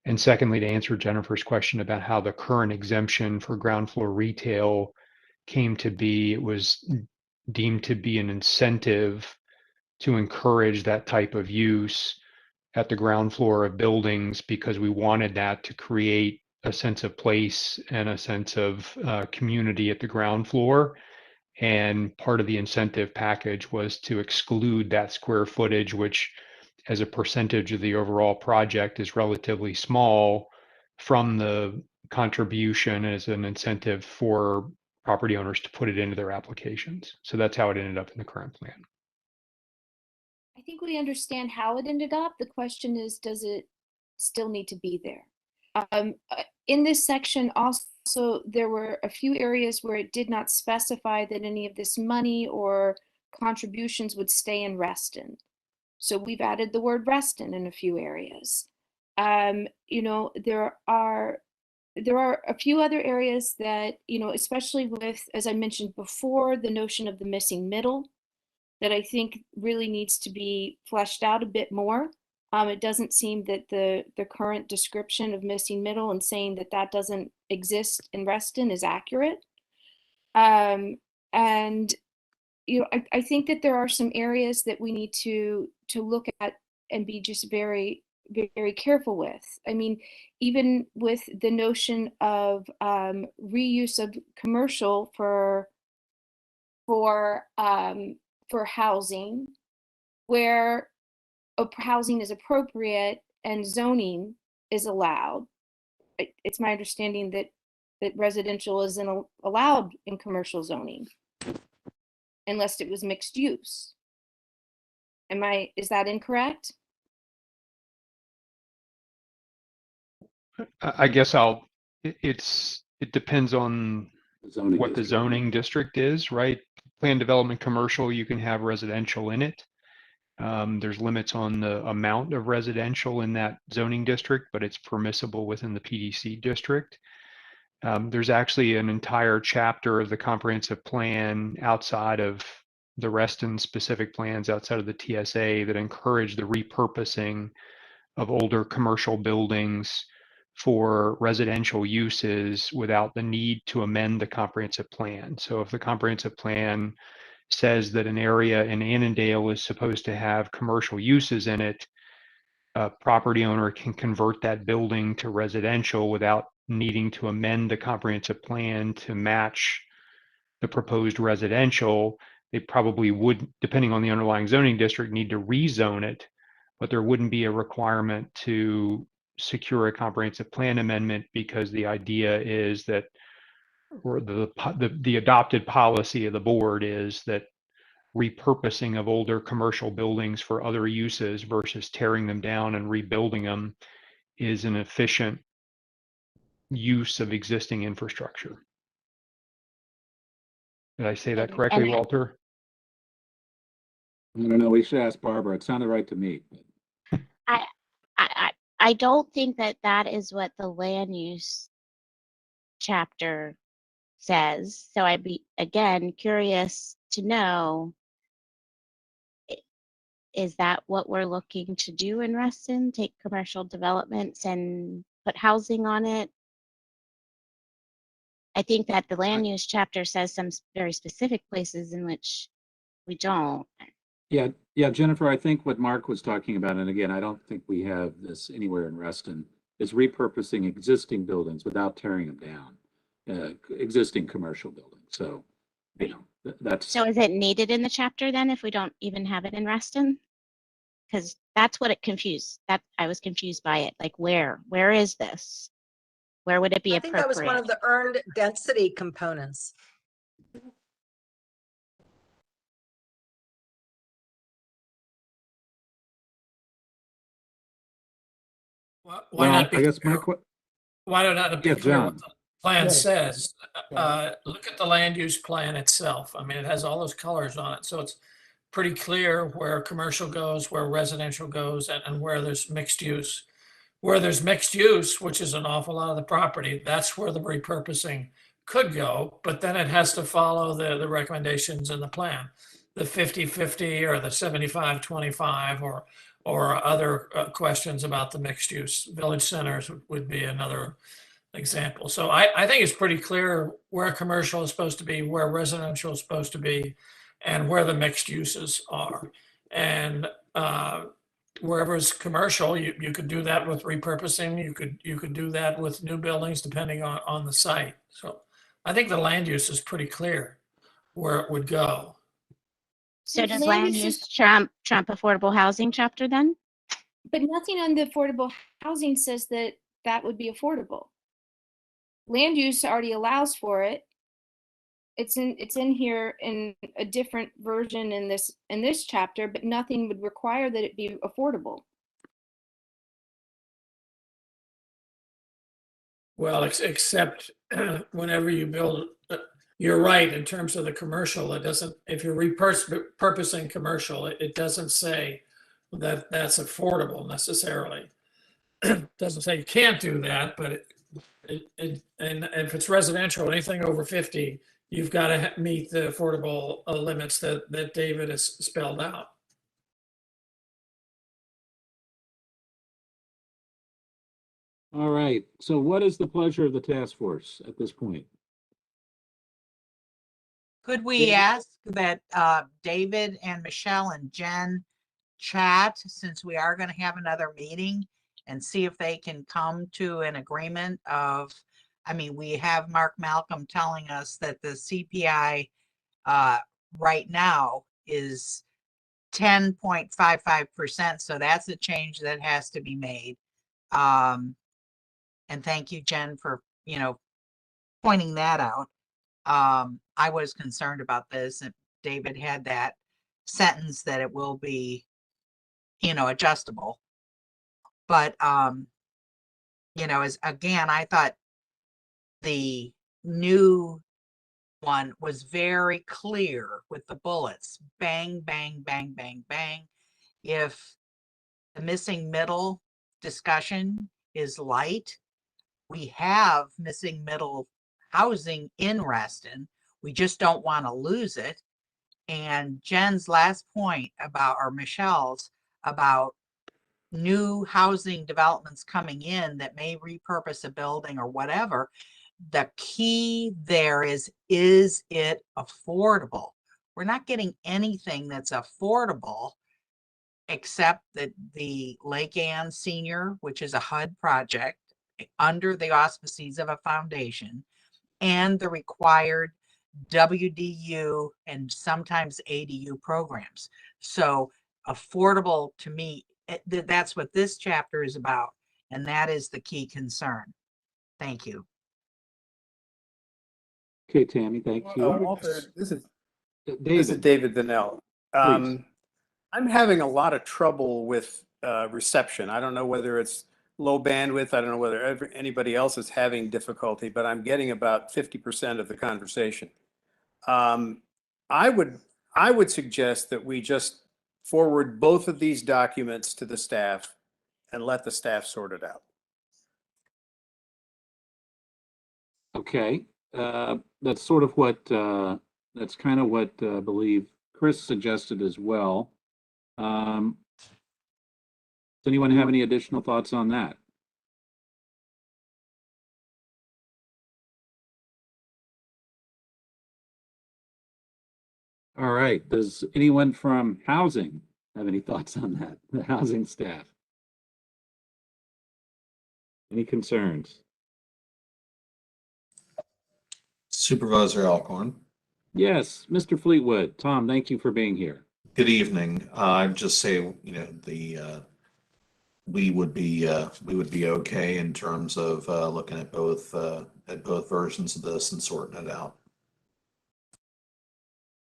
And secondly, to answer Jennifer's question about how the current exemption for ground floor retail came to be, it was deemed to be an incentive to encourage that type of use at the ground floor of buildings because we wanted that to create a sense of place and a sense of community at the ground floor. And part of the incentive package was to exclude that square footage, which as a percentage of the overall project is relatively small, from the contribution as an incentive for property owners to put it into their applications. So that's how it ended up in the current plan. I think we understand how it ended up. The question is, does it still need to be there? In this section also, there were a few areas where it did not specify that any of this money or contributions would stay in Reston. So we've added the word Reston in a few areas. There are a few other areas that, especially with, as I mentioned before, the notion of the missing middle, that I think really needs to be fleshed out a bit more. It doesn't seem that the current description of missing middle and saying that doesn't exist in Reston is accurate. And I think that there are some areas that we need to look at and be just very, very careful with. I mean, even with the notion of reuse of commercial for housing, where housing is appropriate and zoning is allowed. It's my understanding that residential isn't allowed in commercial zoning unless it was mixed use. Is that incorrect? I guess it depends on what the zoning district is, right? Planned development commercial, you can have residential in it. There's limits on the amount of residential in that zoning district, but it's permissible within the PDC district. There's actually an entire chapter of the comprehensive plan outside of the Reston specific plans, outside of the TSA, that encourage the repurposing of older commercial buildings for residential uses without the need to amend the comprehensive plan. So if the comprehensive plan says that an area in Annandale is supposed to have commercial uses in it, a property owner can convert that building to residential without needing to amend the comprehensive plan to match the proposed residential. They probably would, depending on the underlying zoning district, need to rezone it, but there wouldn't be a requirement to secure a comprehensive plan amendment, because the idea is that, or the adopted policy of the board is that repurposing of older commercial buildings for other uses versus tearing them down and rebuilding them is an efficient use of existing infrastructure. Did I say that correctly, And Walter? I don't know. We should ask Barbara. It sounded right to me. I don't think that that is what the land use chapter says. So I'd be, again, curious to know, is that what we're looking to do in Reston? Take commercial developments and put housing on it? I think that the land use chapter says some very specific places in which we don't. Yeah, Jennifer, I think what Mark was talking about, and again, I don't think we have this anywhere in Reston, is repurposing existing buildings without tearing them down, existing commercial buildings. So, you know, that's. So is it needed in the chapter then if we don't even have it in Reston? Because that's what it confused. That I was confused by it. Like where is this? Where would it be I think that was one of the earned density components. Why not be I guess clear? Why not it be clear what the plan says? Look at the land use plan itself. I mean, it has all those colors on it. So it's pretty clear where commercial goes, where residential goes, and where there's mixed use. Where there's mixed use, which is an awful lot of the property, that's where the repurposing could go, but then it has to follow the recommendations in the plan. The 50-50 or the 75-25 or other questions about the mixed use. Village centers would be another example. So I think it's pretty clear where commercial is supposed to be, where residential is supposed to be, and where the mixed uses are. And wherever it's commercial, you could do that with repurposing. You could do that with new buildings depending on the site. So I think the land use is pretty clear where it would go. So does land use trump affordable housing chapter then? But nothing on the affordable housing says that that would be affordable. Land use already allows for it. It's in here in a different version in this chapter, but nothing would require that it be affordable. Well, except whenever you build, you're right in terms of the commercial. It doesn't, if you're repurposing commercial, it doesn't say that that's affordable necessarily. It doesn't say you can't do that, but and if it's residential, anything over 50, you've got to meet the affordable limits that David has spelled out. All right. So what is the pleasure of the task force at this point? Could we ask that David and Michelle and Jen chat, since we are going to have another meeting, and see if they can come to an agreement of, I mean, we have Mark Malcolm telling us that the CPI right now is 10.55%. So that's a change that has to be made. And thank you, Jen, for, pointing that out. I was concerned about this, and David had that sentence that it will be, adjustable. But, as again, I thought the new one was very clear with the bullets. Bang, bang, bang, bang, bang. If the missing middle discussion is light, we have missing middle housing in Reston. We just don't want to lose it. And Jen's last point about, or Michelle's, about new housing developments coming in that may repurpose a building or whatever, the key there is it affordable? We're not getting anything that's affordable except that the Lake Ann Senior, which is a HUD project under the auspices of a foundation, and the required WDU and sometimes ADU programs. So affordable, to me, that's what this chapter is about. And that is the key concern. Thank you. Okay, Tammy, thank you. Walter, this is David. David Donnell. Please. I'm having a lot of trouble with reception. I don't know whether it's low bandwidth. I don't know whether anybody else is having difficulty, but I'm getting about 50% of the conversation. I would suggest that we just forward both of these documents to the staff and let the staff sort it out. Okay, that's sort of what, that's kind of what I believe Chris suggested as well. Does anyone have any additional thoughts on that? All right, does anyone from housing have any thoughts on that? The housing staff? Any concerns? Supervisor Alcorn. Yes, Mr. Fleetwood. Tom, thank you for being here. Good evening. I'd just say, you know, we would be okay in terms of looking at both versions of this and sorting it out.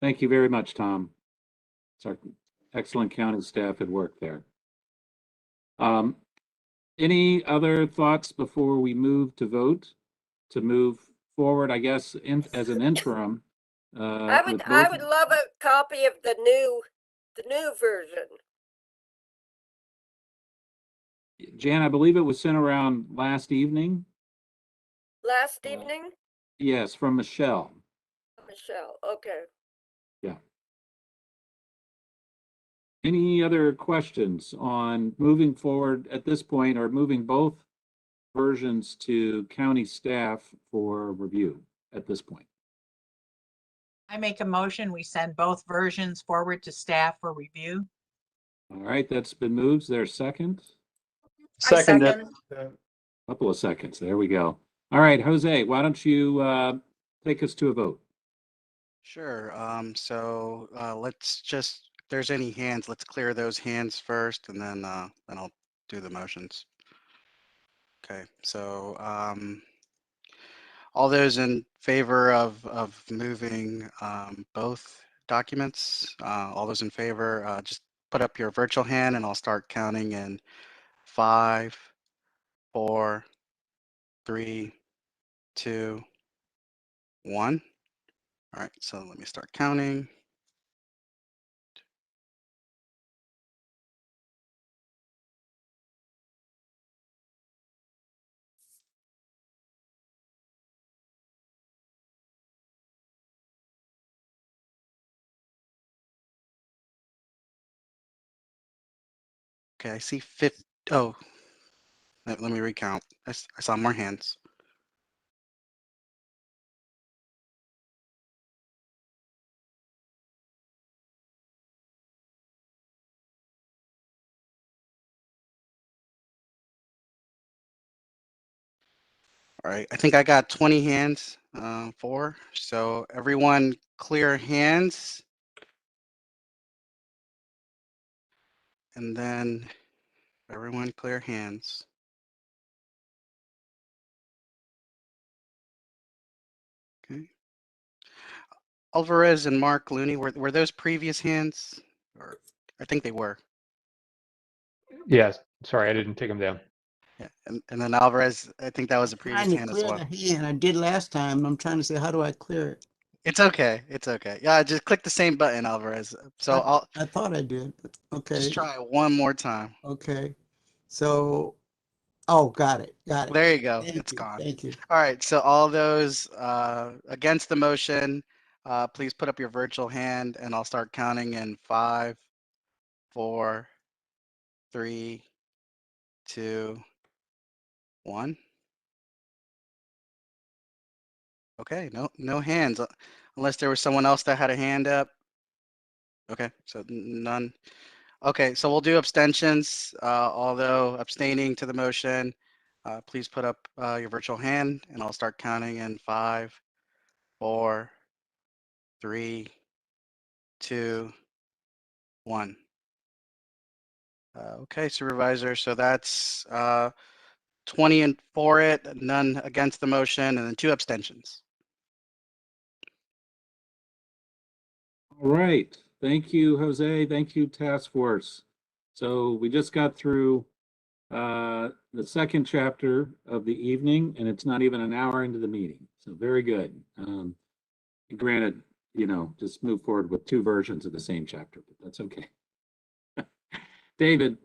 Thank you very much, Tom. It's our excellent county staff at work there. Any other thoughts before we move to vote? To move forward, I guess, as an interim. I would love a copy of the new version. Jan, I believe it was sent around last evening. Last evening? Yes, from Michelle. Michelle, okay. Yeah. Any other questions on moving forward at this point, or moving both versions to county staff for review at this point? I make a motion, we send both versions forward to staff for review. All right, that's been moved. Is there a second? Second. Couple of seconds. There we go. All right, Jose, why don't you take us to a vote? Sure. So let's just, if there's any hands, let's clear those hands first, and then I'll do the motions. Okay. So all those in favor of moving both documents, all those in favor, just put up your virtual hand, and I'll start counting in 5, 4, 3, 2, 1. All right, so let me start counting. Okay, I see 50. Oh, let me recount. I saw more hands. All right, I think I got 20 hands, 4. So everyone clear hands. And then everyone clear hands. Okay. Alvarez and Mark Looney, were those previous hands? Or I think they were. Yes, sorry, I didn't take them down. Yeah, and then Alvarez, I think that was a previous Trying to hand as clear well. the hand. I did last time. I'm trying to say, how do I clear it? It's okay. It's okay. Yeah, just click the same button, Alvarez. So I thought I did. Okay. Just try it one more time. Okay. So Oh, got it. Got it. There you go. Thank It's you. gone. Thank you. All right. So all those against the motion, please put up your virtual hand, and I'll start counting in 5, 4, 3, 2, 1. Okay. No hands, unless there was someone else that had a hand up. Okay. So none. Okay. So we'll do abstentions. Although abstaining to the motion, please put up your virtual hand, and I'll start counting in 5, 4, 3, 2, 1. Okay, Supervisor. So that's 20 and for it, none against the motion, and then 2 abstentions. All right. Thank you, Jose. Thank you, Task Force. So we just got through the second chapter of the evening, and it's not even an hour into the meeting. So very good. Granted, just move forward with 2 versions of the same chapter, but that's okay. David,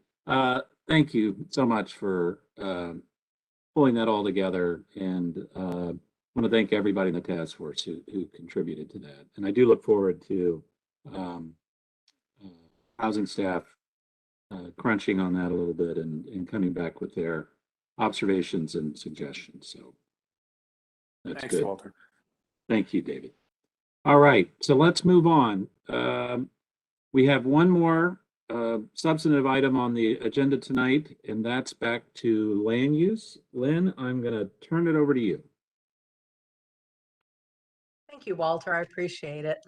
thank you so much for pulling that all together, and I want to thank everybody in the task force who contributed to that. And I do look forward to housing staff crunching on that a little bit and coming back with their observations and suggestions. So that's Thanks, good. Walter. Thank you, David. All right, so let's move on. We have one more substantive item on the agenda tonight, and that's back to land use. Lynn, I'm going to turn it over to you. Thank you, Walter. I appreciate it.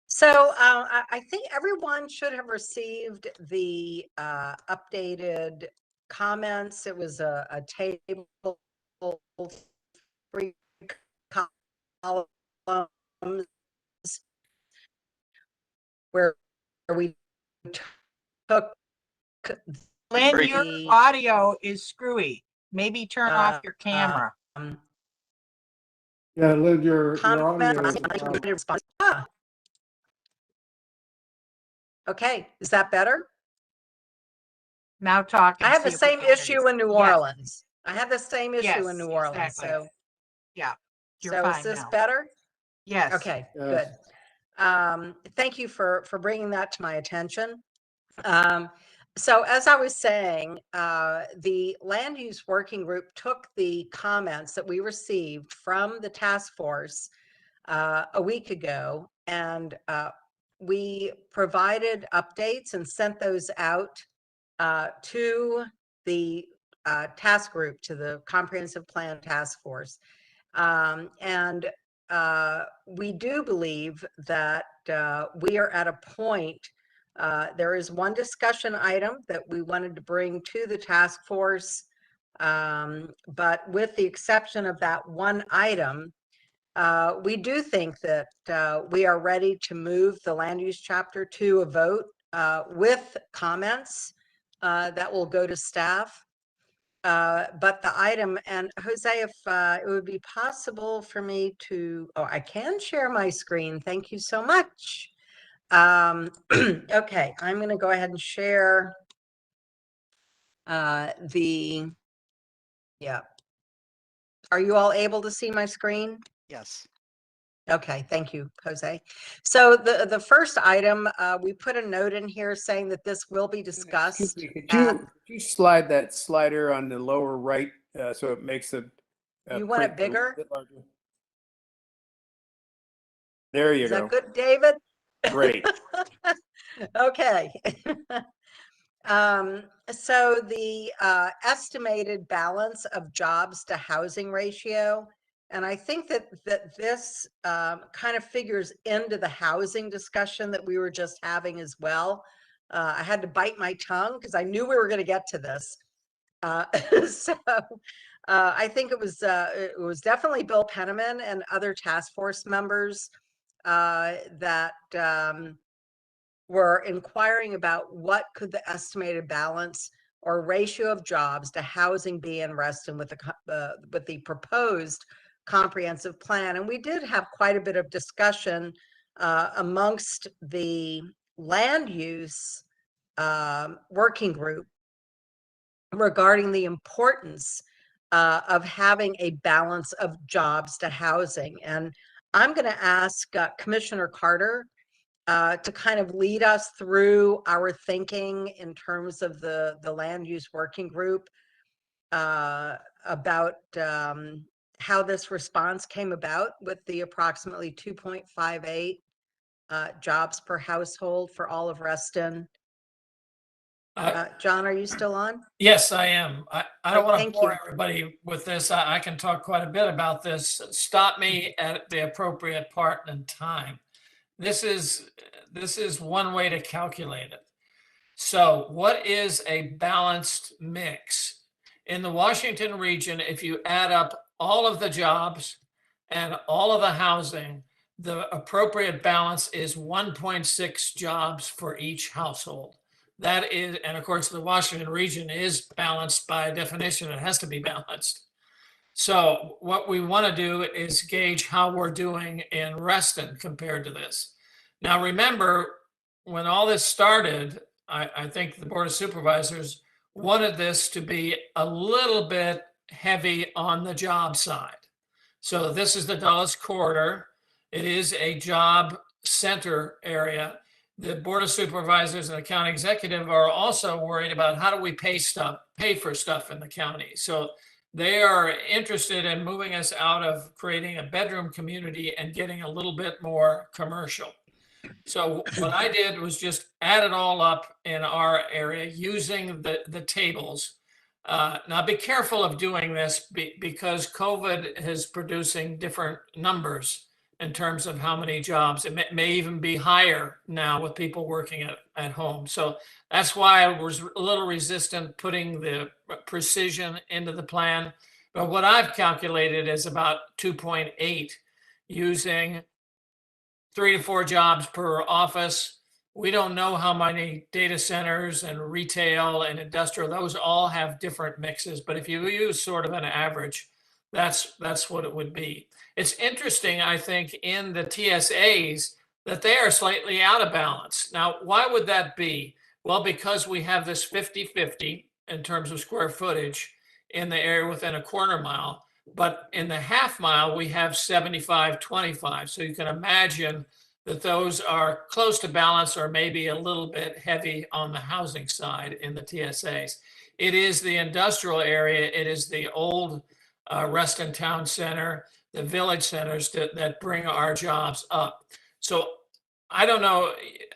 So I think everyone should have received the updated comments. It was a table, 3 columns where we took Lynn, your the audio is screwy. Maybe turn off your camera. Yeah, Lynn, your comment audio. Okay, is that better? Now talk. I and have see the if we same can hear issue you. in New Yes. Orleans. I have the same issue Yes, in New Orleans. exactly. So Yeah, you're so fine is this now. better? Yes. Okay, Yes. good. Thank you for bringing that to my attention. So as I was saying, the land use working group took the comments that we received from the task force a week ago, and we provided updates and sent those out to the task group, to the comprehensive plan task force. And we do believe that we are at a point. There is one discussion item that we wanted to bring to the task force, but with the exception of that one item, we do think that we are ready to move the land use chapter to a vote with comments that will go to staff. But the item, and Jose, if it would be possible for me to, oh, I can share my screen. Thank you so much. Okay, I'm going to go ahead and share yeah. Are you all able to see my screen? Yes. Okay, thank you, Jose. So the first item, we put a note in here saying that this will be discussed. Excuse me, could you slide that slider on the lower right so it makes the You want it print a little bigger? bit larger? There you Is go. that good, David? Great. Okay. So the estimated balance of jobs to housing ratio, and I think that this kind of figures into the housing discussion that we were just having as well. I had to bite my tongue because I knew we were going to get to this. So I think it was definitely Bill Penniman and other task force members that were inquiring about what could the estimated balance or ratio of jobs to housing be in Reston with the proposed comprehensive plan. And we did have quite a bit of discussion amongst the land use working group regarding the importance of having a balance of jobs to housing. And I'm going to ask Commissioner Carter to kind of lead us through our thinking in terms of the land use working group about how this response came about with the approximately 2.58 jobs per household for all of Reston. John, are you still on? Yes, I am. I don't want to Thank bore you. everybody with this. I can talk quite a bit about this. Stop me at the appropriate part and time. This is one way to calculate it. So what is a balanced mix? In the Washington region, if you add up all of the jobs and all of the housing, the appropriate balance is 1.6 jobs for each household. That is, and of course, the Washington region is balanced by definition. It has to be balanced. So what we want to do is gauge how we're doing in Reston compared to this. Now, remember, when all this started, I think the Board of Supervisors wanted this to be a little bit heavy on the job side. So this is the Dulles Corridor. It is a job center area. The Board of Supervisors and the county executive are also worried about how do we pay for stuff in the county. So they are interested in moving us out of creating a bedroom community and getting a little bit more commercial. So what I did was just add it all up in our area using the tables. Now be careful of doing this because COVID is producing different numbers in terms of how many jobs. It may even be higher now with people working at home. So that's why I was a little resistant putting the precision into the plan. But what I've calculated is about 2.8 using 3 to 4 jobs per office. We don't know how many data centers and retail and industrial, those all have different mixes. But if you use sort of an average, that's what it would be. It's interesting, I think, in the TSAs that they are slightly out of balance. Now, why would that be? Well, because we have this 50-50 in terms of square footage in the area within a quarter mile. But in the half mile, we have 75-25. So you can imagine that those are close to balance or maybe a little bit heavy on the housing side in the TSAs. It is the industrial area. It is the old Reston Town Center, the village centers that bring our jobs up. So I don't know,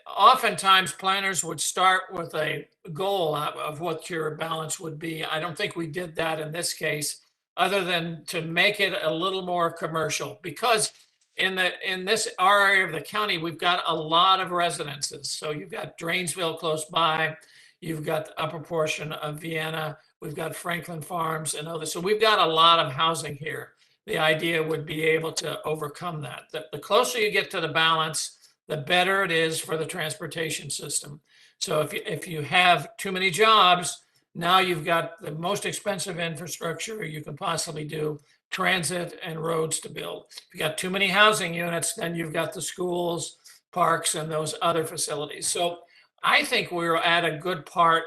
oftentimes planners would start with a goal of what your balance would be. I don't think we did that in this case, other than to make it a little more commercial, because in this our area of the county, we've got a lot of residences. So you've got Drainsville close by, you've got the upper portion of Vienna, we've got Franklin Farms and others. So we've got a lot of housing here. The idea would be able to overcome that. The closer you get to the balance, the better it is for the transportation system. So if you have too many jobs, now you've got the most expensive infrastructure you can possibly do, transit and roads to build. If you got too many housing units, then you've got the schools, parks, and those other facilities. So I think we're at a good part.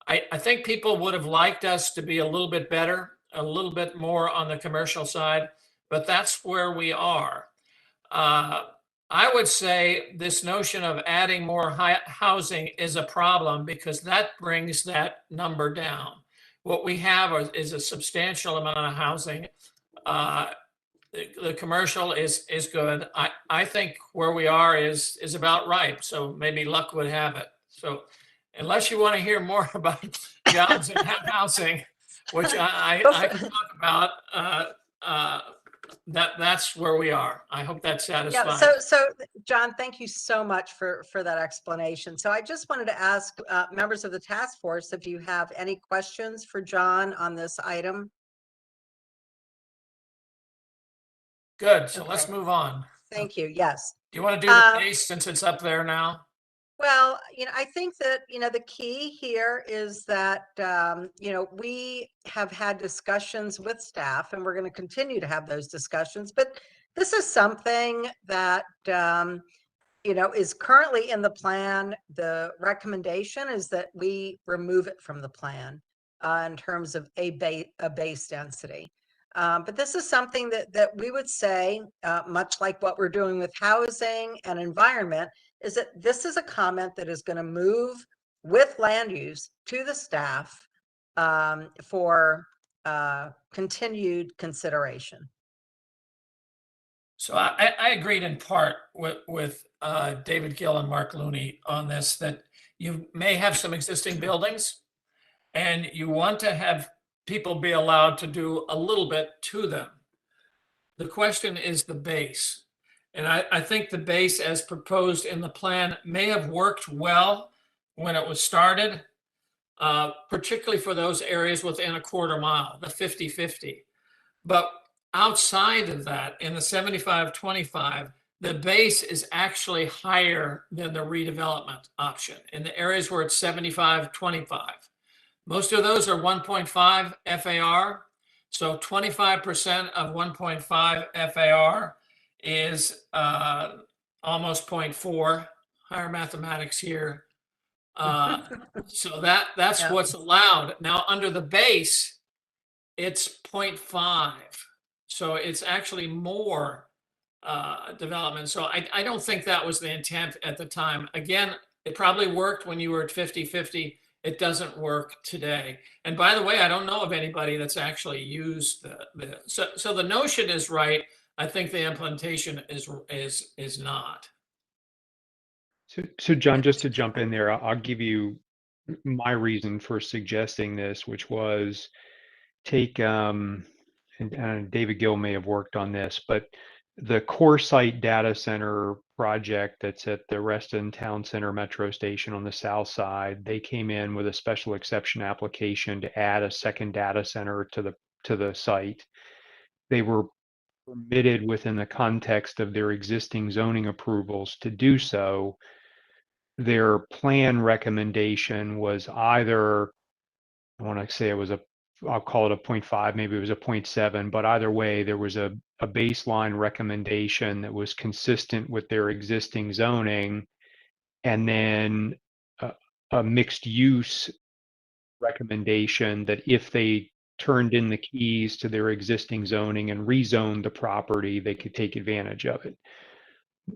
I think people would have liked us to be a little bit better, a little bit more on the commercial side, but that's where we are. I would say this notion of adding more housing is a problem because that brings that number down. What we have is a substantial amount of housing. The commercial is good. I think where we are is about right. So maybe luck would have it. So unless you want to hear more about jobs and housing, which I can talk about, that's where we are. I hope that satisfies. Yeah. So John, thank you so much for that explanation. So I just wanted to ask members of the task force if you have any questions for John on this item. Good. So let's move on. Thank you. Yes. Do you want to do the base since it's up there now? Well, I think that, the key here is that, we have had discussions with staff and we're going to continue to have those discussions, but this is something that, is currently in the plan. The recommendation is that we remove it from the plan. in terms of a base density. But this is something that we would say, much like what we're doing with housing and environment, is that this is a comment that is going to move with land use to the staff for continued consideration. So I agreed in part with David Gill and Mark Looney on this, that you may have some existing buildings and you want to have people be allowed to do a little bit to them. The question is the base. And I think the base as proposed in the plan may have worked well when it was started, particularly for those areas within a quarter mile, the 50-50. But outside of that, in the 75-25, the base is actually higher than the redevelopment option in the areas where it's 75-25. Most of those are 1.5 FAR. So 25% of 1.5 FAR is almost 0.4. Higher mathematics here. So that's Yeah. what's allowed. Now under the base, it's 0.5. So it's actually more development. So I don't think that was the intent at the time. Again, it probably worked when you were at 50-50. It doesn't work today. And by the way, I don't know of anybody that's actually used so the notion is right. I think the implementation is not. So John, just to jump in there, I'll give you my reason for suggesting this, which was take, and David Gill may have worked on this, but the core site data center project that's at the Reston Town Center Metro Station on the south side, they came in with a special exception application to add a second data center to the site. They were permitted within the context of their existing zoning approvals to do so. Their plan recommendation was either, I want to say it was I'll call it a 0.5, maybe it was a 0.7, but either way, there was a baseline recommendation that was consistent with their existing zoning, and then a mixed use recommendation that if they turned in the keys to their existing zoning and rezoned the property, they could take advantage of it.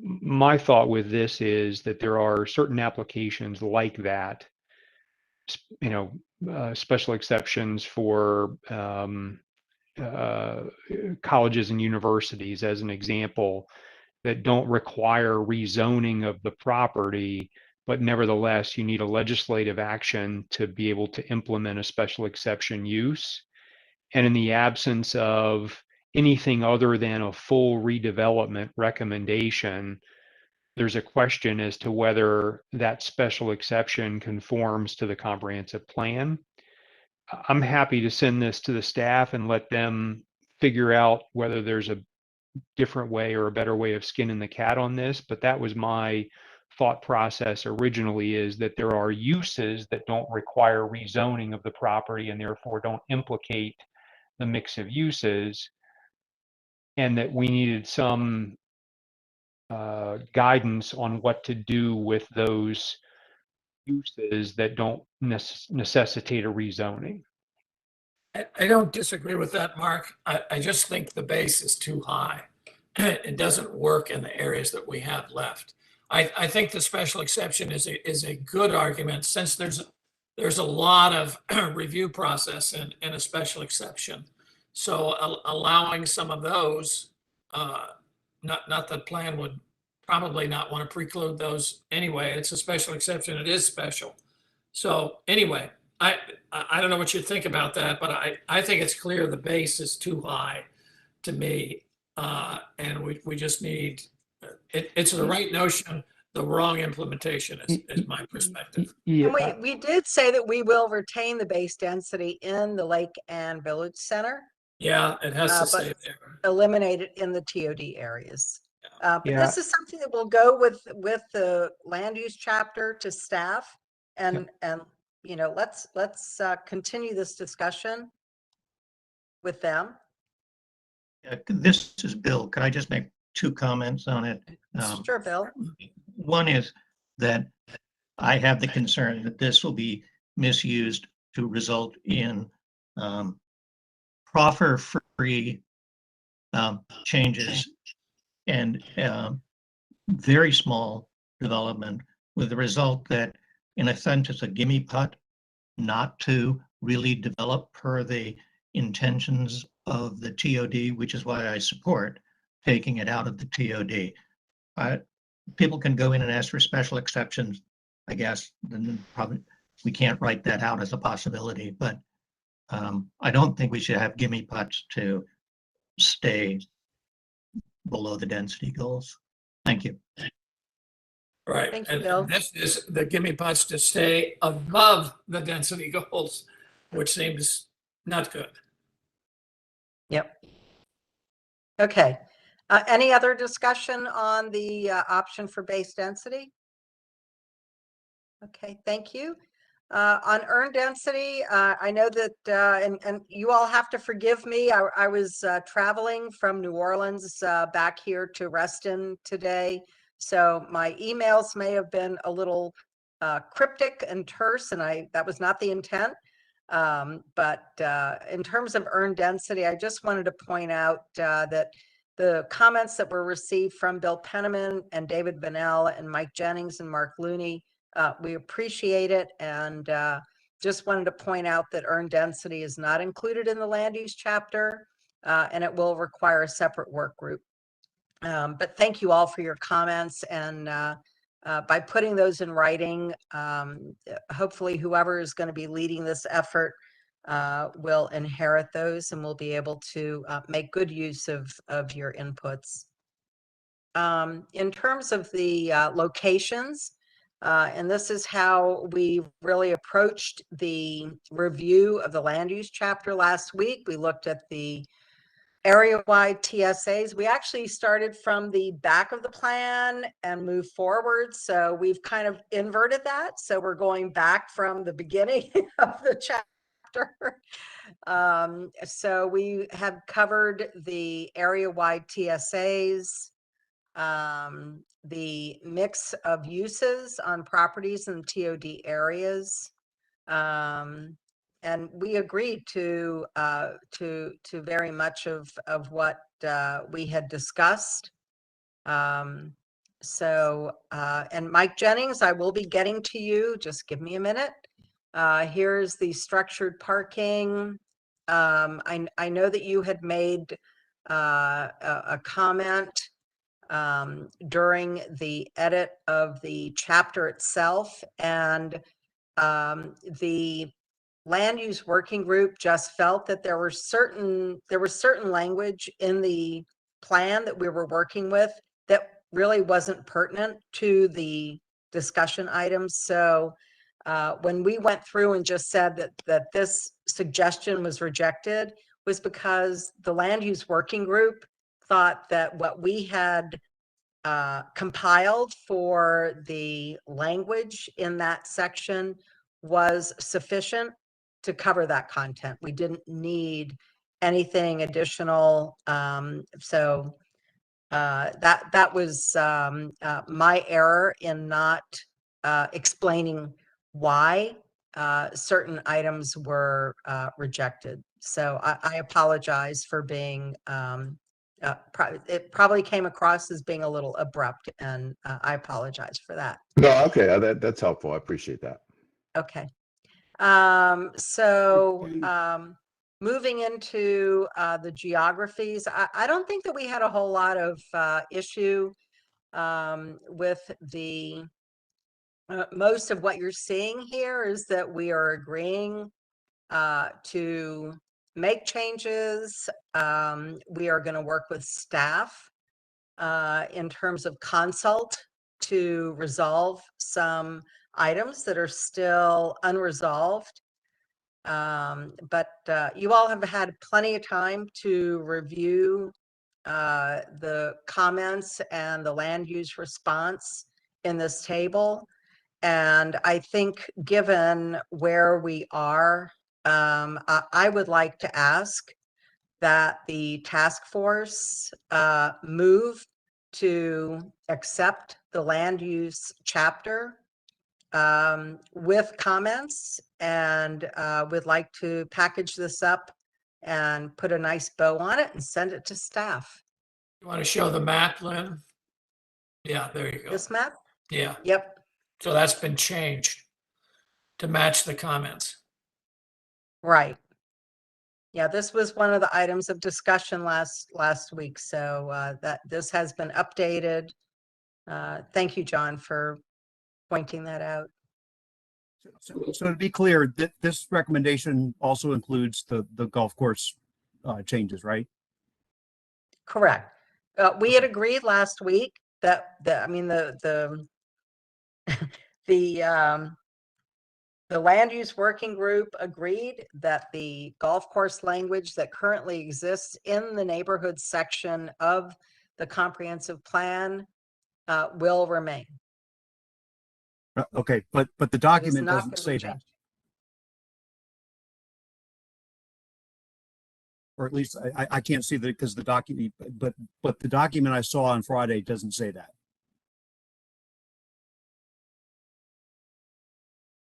My thought with this is that there are certain applications like that, special exceptions for colleges and universities, as an example, that don't require rezoning of the property, but nevertheless, you need a legislative action to be able to implement a special exception use. And in the absence of anything other than a full redevelopment recommendation, there's a question as to whether that special exception conforms to the comprehensive plan. I'm happy to send this to the staff and let them figure out whether there's a different way or a better way of skinning the cat on this. But that was my thought process originally, is that there are uses that don't require rezoning of the property and therefore don't implicate the mix of uses, and that we needed some guidance on what to do with those uses that don't necessitate a rezoning. I don't disagree with that, Mark. I just think the base is too high. It doesn't work in the areas that we have left. I think the special exception is a good argument, since there's a lot of review process in a special exception. So allowing some of those, not that plan would probably not want to preclude those anyway. It's a special exception. It is special. So anyway, I don't know what you think about that, but I think it's clear the base is too high to me. And we just need, it's the right notion, the wrong implementation is my perspective. And we did say that we will retain the base density in the Lake and Village Center. Yeah, it has to but stay there. eliminate it in the TOD areas. But Yeah. this is something that will go with the land use chapter to staff, and let's continue this discussion with them. This is Bill. Could I just make two comments on it? Sure, Bill. One is that I have the concern that this will be misused to result in proffer-free changes and very small development, with the result that, in a sense, it's a gimme putt not to really develop per the intentions of the TOD, which is why I support taking it out of the TOD. People can go in and ask for special exceptions, I guess, then probably we can't write that out as a possibility, but I don't think we should have gimme putts to stay below the density goals. Thank you. Right. Thank you, And Bill. this is the gimme putts to stay above the density goals, which seems not good. Yep. Okay. Any other discussion on the option for base density? Okay, thank you. On earned density, I know that, and you all have to forgive me. I was traveling from New Orleans back here to Reston today. So my emails may have been a little cryptic and terse, and that was not the intent. But in terms of earned density, I just wanted to point out that the comments that were received from Bill Penniman and David Bennell and Mike Jennings and Mark Looney, we appreciate it, and just wanted to point out that earned density is not included in the land use chapter, and it will require a separate work group. But thank you all for your comments, and by putting those in writing, hopefully whoever is going to be leading this effort will inherit those, and will be able to make good use of your inputs. In terms of the locations, and this is how we really approached the review of the land use chapter last week. We looked at the area-wide TSAs. We actually started from the back of the plan and moved forward. So we've kind of inverted that. So we're going back from the beginning of the chapter. So we have covered the area-wide TSAs, the mix of uses on properties in TOD areas, and we agreed to very much of what we had discussed. So and Mike Jennings, I will be getting to you. Just give me a minute. Here's the structured parking. I know that you had made a comment during the edit of the chapter itself, and the land use working group just felt that there was certain language in the plan that we were working with that really wasn't pertinent to the discussion items. So when we went through and just said that this suggestion was rejected, was because the land use working group thought that what we had compiled for the language in that section was sufficient to cover that content. We didn't need anything additional. So that was my error in not explaining why certain items were rejected. So I apologize for being, it probably came across as being a little abrupt, and I apologize for that. No, okay, that's helpful. I appreciate that. Okay. Moving into the geographies, I don't think that we had a whole lot of issue with the most of what you're seeing here is that we are agreeing to make changes. We are going to work with staff in terms of consult to resolve some items that are still unresolved. But you all have had plenty of time to review the comments and the land use response in this table. And I think given where we are, I would like to ask that the task force move to accept the land use chapter with comments, and we'd like to package this up and put a nice bow on it and send it to staff. You want to show the map, Lynn? Yeah, there you go. This map? Yeah. Yep. So that's been changed to match the comments. Right. Yeah, this was one of the items of discussion last week. So that this has been updated. Thank you, John, for pointing that out. So to be clear, this recommendation also includes the golf course changes, right? Correct. We had agreed last week that the land use working group agreed that the golf course language that currently exists in the neighborhood section of the comprehensive plan will remain. Okay, but the It is document not doesn't gonna be say that. changed. Or at least I can't see that because the document, but the document I saw on Friday doesn't say that.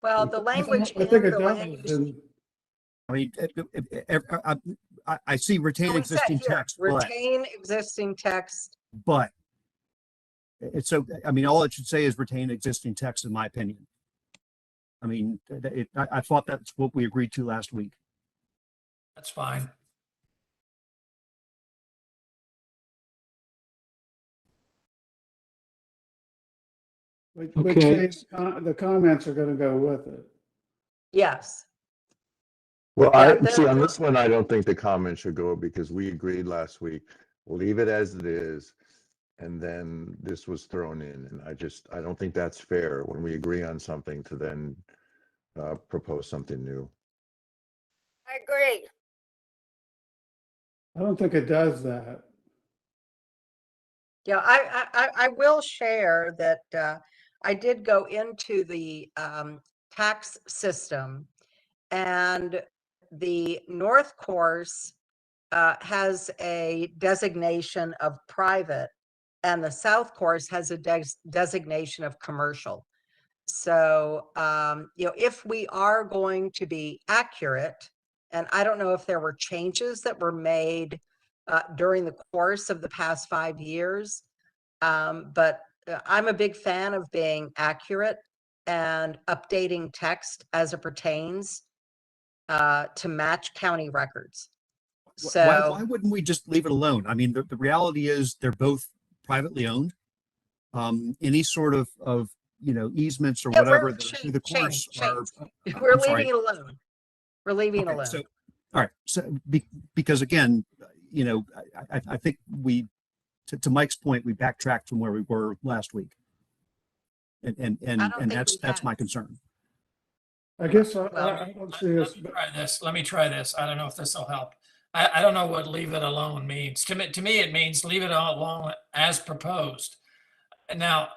Well, the language I in think it the land does. use. And I mean, I see retain So we said existing here, text, retain existing text. but it's so, I mean, all it should say is retain existing text, in my opinion. I mean, I thought that's what we agreed to last week. That's fine. which Okay. means the comments are going to go with it. Yes. Well, Yeah, I see on this one, I don't think the comment should go because we agreed last week. Leave it as it is. And then this was thrown in, and I don't think that's fair when we agree on something to then propose something new. I agree. I don't think it does that. Yeah, I will share that I did go into the tax system, and the North Course has a designation of private, and the South Course has a designation of commercial. So, if we are going to be accurate, and I don't know if there were changes that were made during the course of the past 5 years, but I'm a big fan of being accurate and updating text as it pertains to match county records. Why So wouldn't we just leave it alone? I mean, the reality is they're both privately owned. Any sort of easements or yeah, whatever we're that are through the course are. we're I'm sorry. leaving it alone. We're leaving it Okay, alone. so all right, so because again, I think we, to Mike's point, we backtracked from where we were last week, and that's my concern. I guess Well, I don't see us. Let me try this. I don't know if this will help. I don't know what leave it alone means. To me, it means leave it alone as proposed. Now,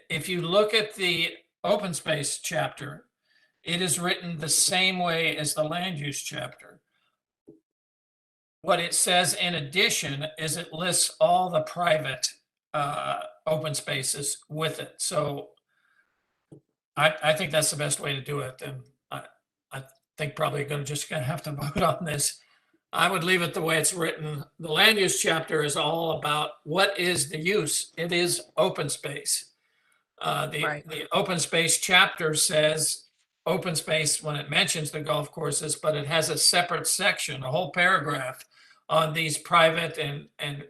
if you look at the open space chapter, it is written the same way as the land use chapter. What it says in addition is it lists all the private open spaces with it. So I think that's the best way to do it. And I think probably just gonna have to vote on this. I would leave it the way it's written. The land use chapter is all about what is the use. It is open space. The open space chapter says open space when it mentions the golf courses, but it has a separate section, a whole paragraph on these private and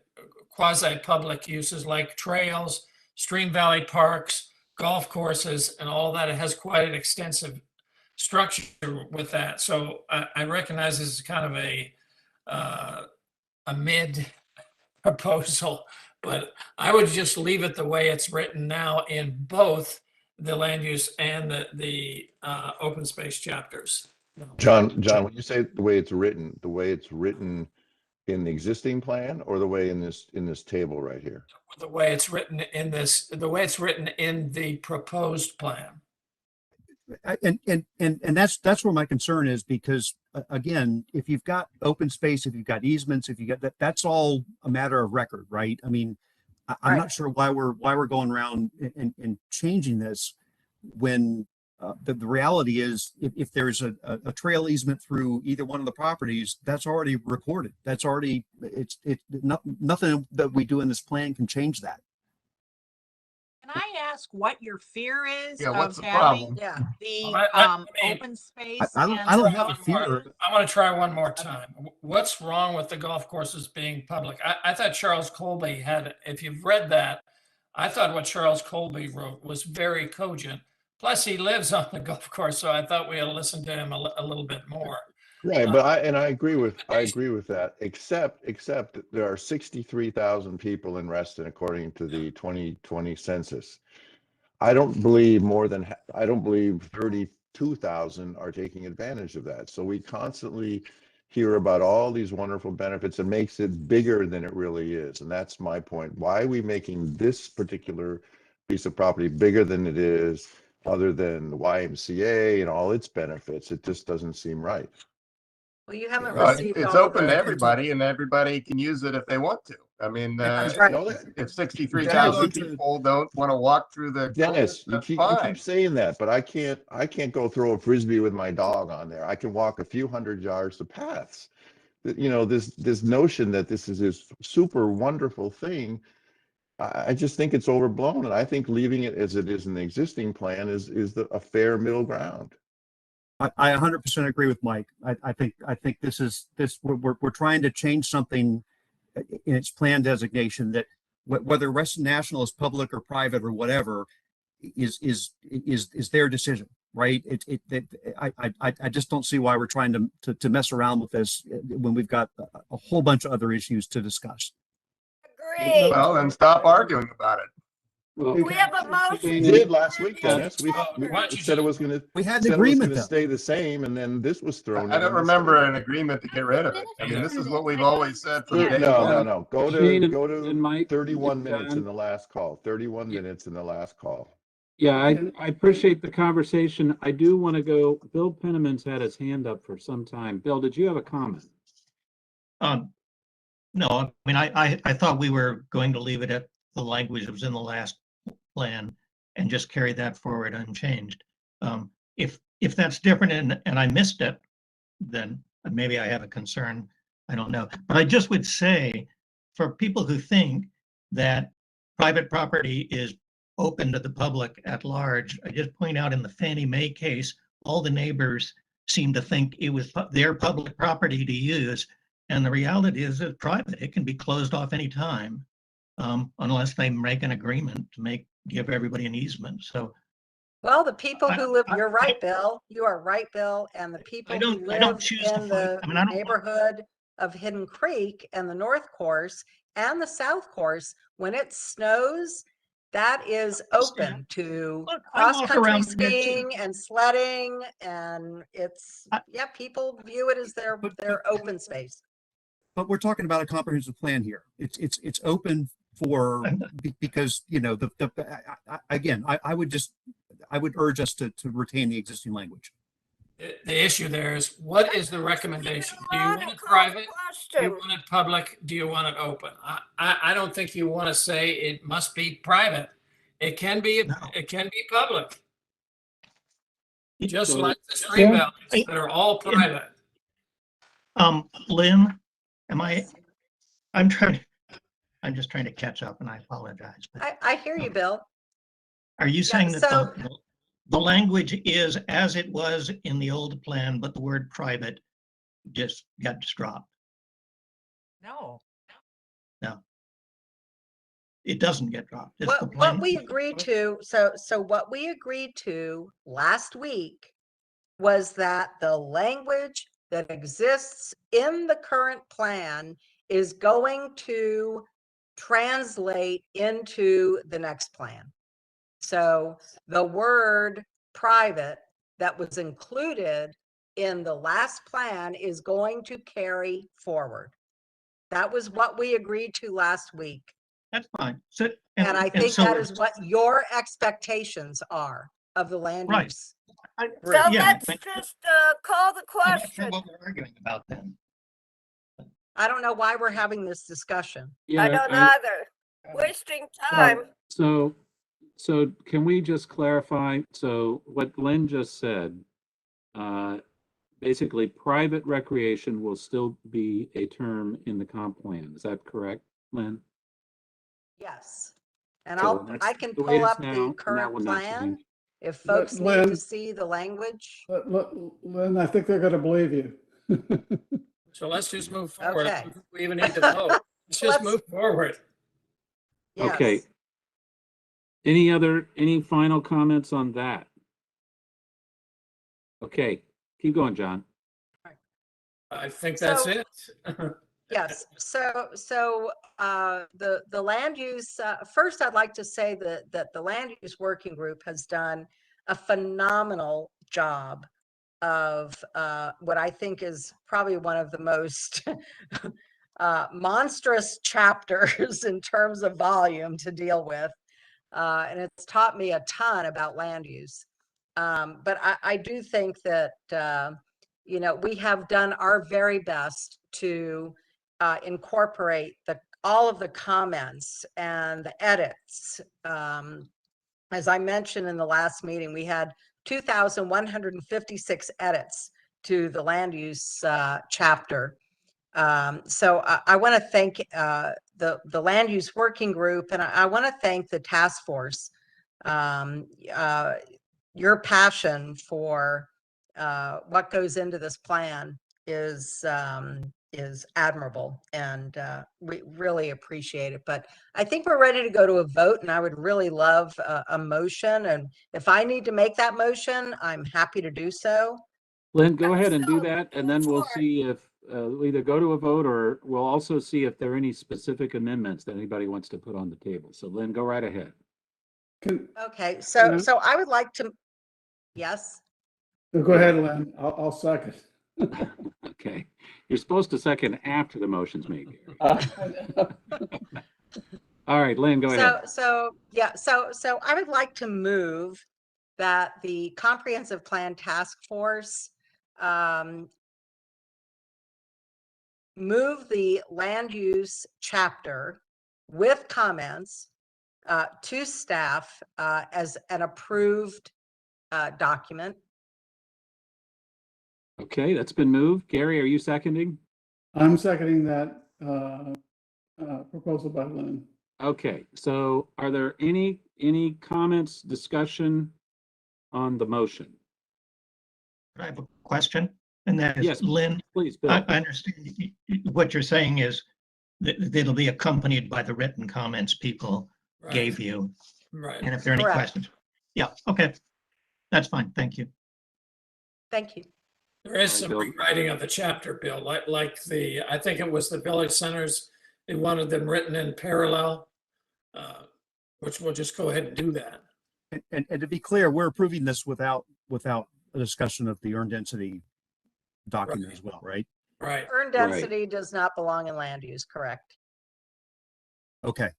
quasi-public uses like trails, stream valley parks, golf courses, and all that. It has quite an extensive structure with that. So I recognize this is kind of a mid proposal, but I would just leave it the way it's written now in both the land use and the open space chapters. John, when you say the way it's written in the existing plan, or the way in this table right here? The way it's written in the proposed plan. And that's where my concern is, because again, if you've got open space, if you've got easements, if you got that's all a matter of record, right? I mean, I'm not sure why we're going around and changing this when The reality is, if there's a trail easement through either one of the properties, that's already recorded. That's already, nothing that we do in this plan can change that. Can I ask what your fear is Yeah, what's of the having problem? Yeah. the I mean, open space? I and don't have a fear. I want to try one more time. What's wrong with the golf courses being public? I thought Charles Colby had, if you've read that, I thought what Charles Colby wrote was very cogent. Plus, he lives on the golf course, so I thought we had to listen to him a little bit more. Right, but I agree with that, except there are 63,000 people in Reston according to the 2020 census. I don't believe 32,000 are taking advantage of that. So we constantly hear about all these wonderful benefits. It makes it bigger than it really is. And that's my point. Why are we making this particular piece of property bigger than it is, other than the YMCA and all its benefits? It just doesn't seem right. Well, you haven't Well, received it's all of open to the. everybody and everybody can use it if they want to. I mean, That's right. if 63,000 people don't want to walk through the Dennis, that's you fine. keep saying that, but I can't go throw a frisbee with my dog on there. I can walk a few hundred yards of paths. You know, this notion that this is this super wonderful thing, I just think it's overblown, and I think leaving it as it is in the existing plan is a fair middle ground. I 100% agree with Mike. I think we're trying to change something in its plan designation that whether Reston National is public or private or whatever is their decision, right? I just don't see why we're trying to mess around with this when we've got a whole bunch of other issues to discuss. Agreed. Well, then stop arguing about it. Well, We have a motion. We did last week, Dennis. We said it was going to. We had an agreement, though. Stay the same, and then this was thrown in. I don't remember an agreement to get rid of it. I mean, this is what we've always said from day one. No. Go Shane to and Mike, 31 minutes John. in the last call. 31 minutes in the last call. Yeah, I appreciate the conversation. I do want to go. Bill Penniman's had his hand up for some time. Bill, did you have a comment? No, I mean, I thought we were going to leave it at the language that was in the last plan and just carry that forward unchanged. If that's different and I missed it, then maybe I have a concern. I don't know. But I just would say, for people who think that private property is open to the public at large, I just point out in the Fannie Mae case, all the neighbors seem to think it was their public property to use. And the reality is it's private. It can be closed off anytime, unless they make an agreement to give everybody an easement. So, Well, the people who live, you're right, Bill. You are right, Bill. And the people who live in the neighborhood of Hidden Creek and the North Course and the South Course, when it snows, that is open to cross-country skiing and sledding, and people view it as their open space. But we're talking about a comprehensive plan here. It's open for, because, you know, I would urge us to retain the existing language. The issue there is, what is the recommendation? Do you want it private? Do you want it public? Do you want it open? I don't think you want to say it must be private. It can be public. Just like the street values that are all private. Lynn, I'm just trying to catch up, and I apologize. But I hear you, Bill. are you saying that the language is as it was in the old plan, but the word private just got dropped? No. It doesn't get dropped. What we agreed to, so what we agreed to last week was that the language that exists in the current plan is going to translate into the next plan. So the word private that was included in the last plan is going to carry forward. That was what we agreed to last week. That's fine. So, and I think that is what your expectations are of the land use. So let's just call the question. What we're arguing about then. I don't know why we're having this discussion. I don't either. Wasting time. So So can we just clarify? So what Lynn just said, basically private recreation will still be a term in the comp plan. Is that correct, Lynn? Yes. And So that's I can the way it pull is up the now, and that current will not plan change. if folks need to Lynn, see the language. Lynn, I think they're going to believe you. So let's just move forward. Okay. We even need to vote. Let's just Let's- move forward. Okay. Yes. Any final comments on that? Okay, keep going, John. I think that's So- it. Yes. So the land use, first I'd like to say that the land use working group has done a phenomenal job of what I think is probably one of the most monstrous chapters in terms of volume to deal with. And it's taught me a ton about land use. But I do think that, you know, we have done our very best to incorporate all of the comments and the edits. As I mentioned in the last meeting, we had 2,156 edits to the land use chapter. So I want to thank the land use working group, and I want to thank the task force. Your passion for what goes into this plan is admirable, and we really appreciate it. But I think we're ready to go to a vote, and I would really love a motion. And if I need to make that motion, I'm happy to do so. Lynn, go ahead and do that, and then we'll see if we'll either go to a vote, or we'll also see if there are any specific amendments that anybody wants to put on the table. So Lynn, go right ahead. Okay, so I would like to, yes. Go ahead, Lynn. I'll second. Okay, you're supposed to second after the motion's made. All right, Lynn, go ahead. So I would like to move that the comprehensive plan task force move the land use chapter with comments to staff as an approved document. Okay, that's been moved. Gary, are you seconding? I'm seconding that proposal by Lynn. Okay, so are there any comments, discussion on the motion? I have a question, and that is, Yes, Lynn, please, Bill. I understand what you're saying is that it'll be accompanied by the written comments people gave you. Right. And if there are any Correct. questions. Yeah, okay. That's fine. Thank you. Thank you. There is All right, some Bill. rewriting of the chapter, Bill, like I think it was the village centers. They wanted them written in parallel, which we'll just go ahead and do that. And to be clear, we're approving this without a discussion of the earned density document as well, right? Right. Earned density does not belong in land use, correct? Okay.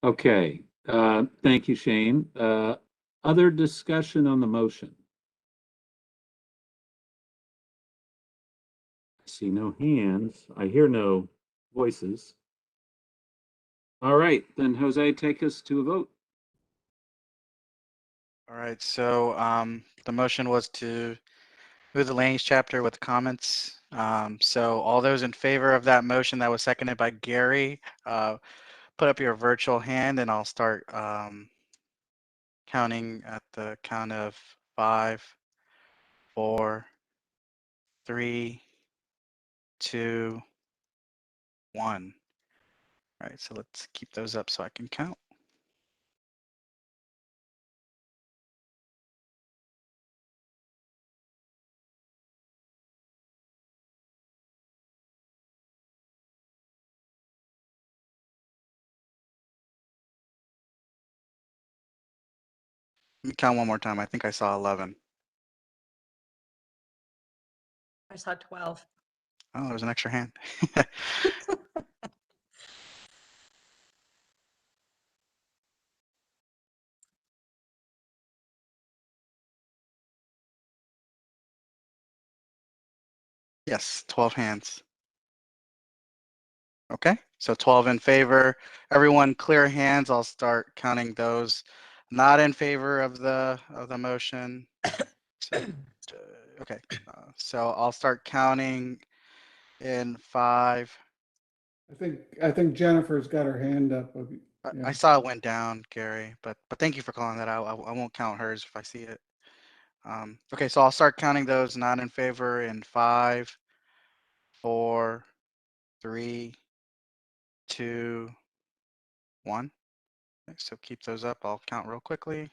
Okay, thank you, Shane. Other discussion on the motion? I see no hands. I hear no voices. All right, then Jose, take us to a vote. All right, so the motion was to move the land use chapter with comments. So all those in favor of that motion that was seconded by Gary, put up your virtual hand, and I'll start counting at the count of 5, 4, 3, 2, 1. All right, so let's keep those up so I can count. Let me count one more time. I think I saw 11. I saw 12. Oh, there was an extra hand. Yes, 12 hands. Okay. So 12 in favor. Everyone clear hands. I'll start counting those not in favor of the motion. So, okay, so I'll start counting in 5. I think Jennifer's got her hand up. I saw it went down, Gary, but thank you for calling that out. I won't count hers if I see it. Okay, so I'll start counting those not in favor in 5, 4, 3, 2, 1. Okay, so keep those up. I'll count real quickly. I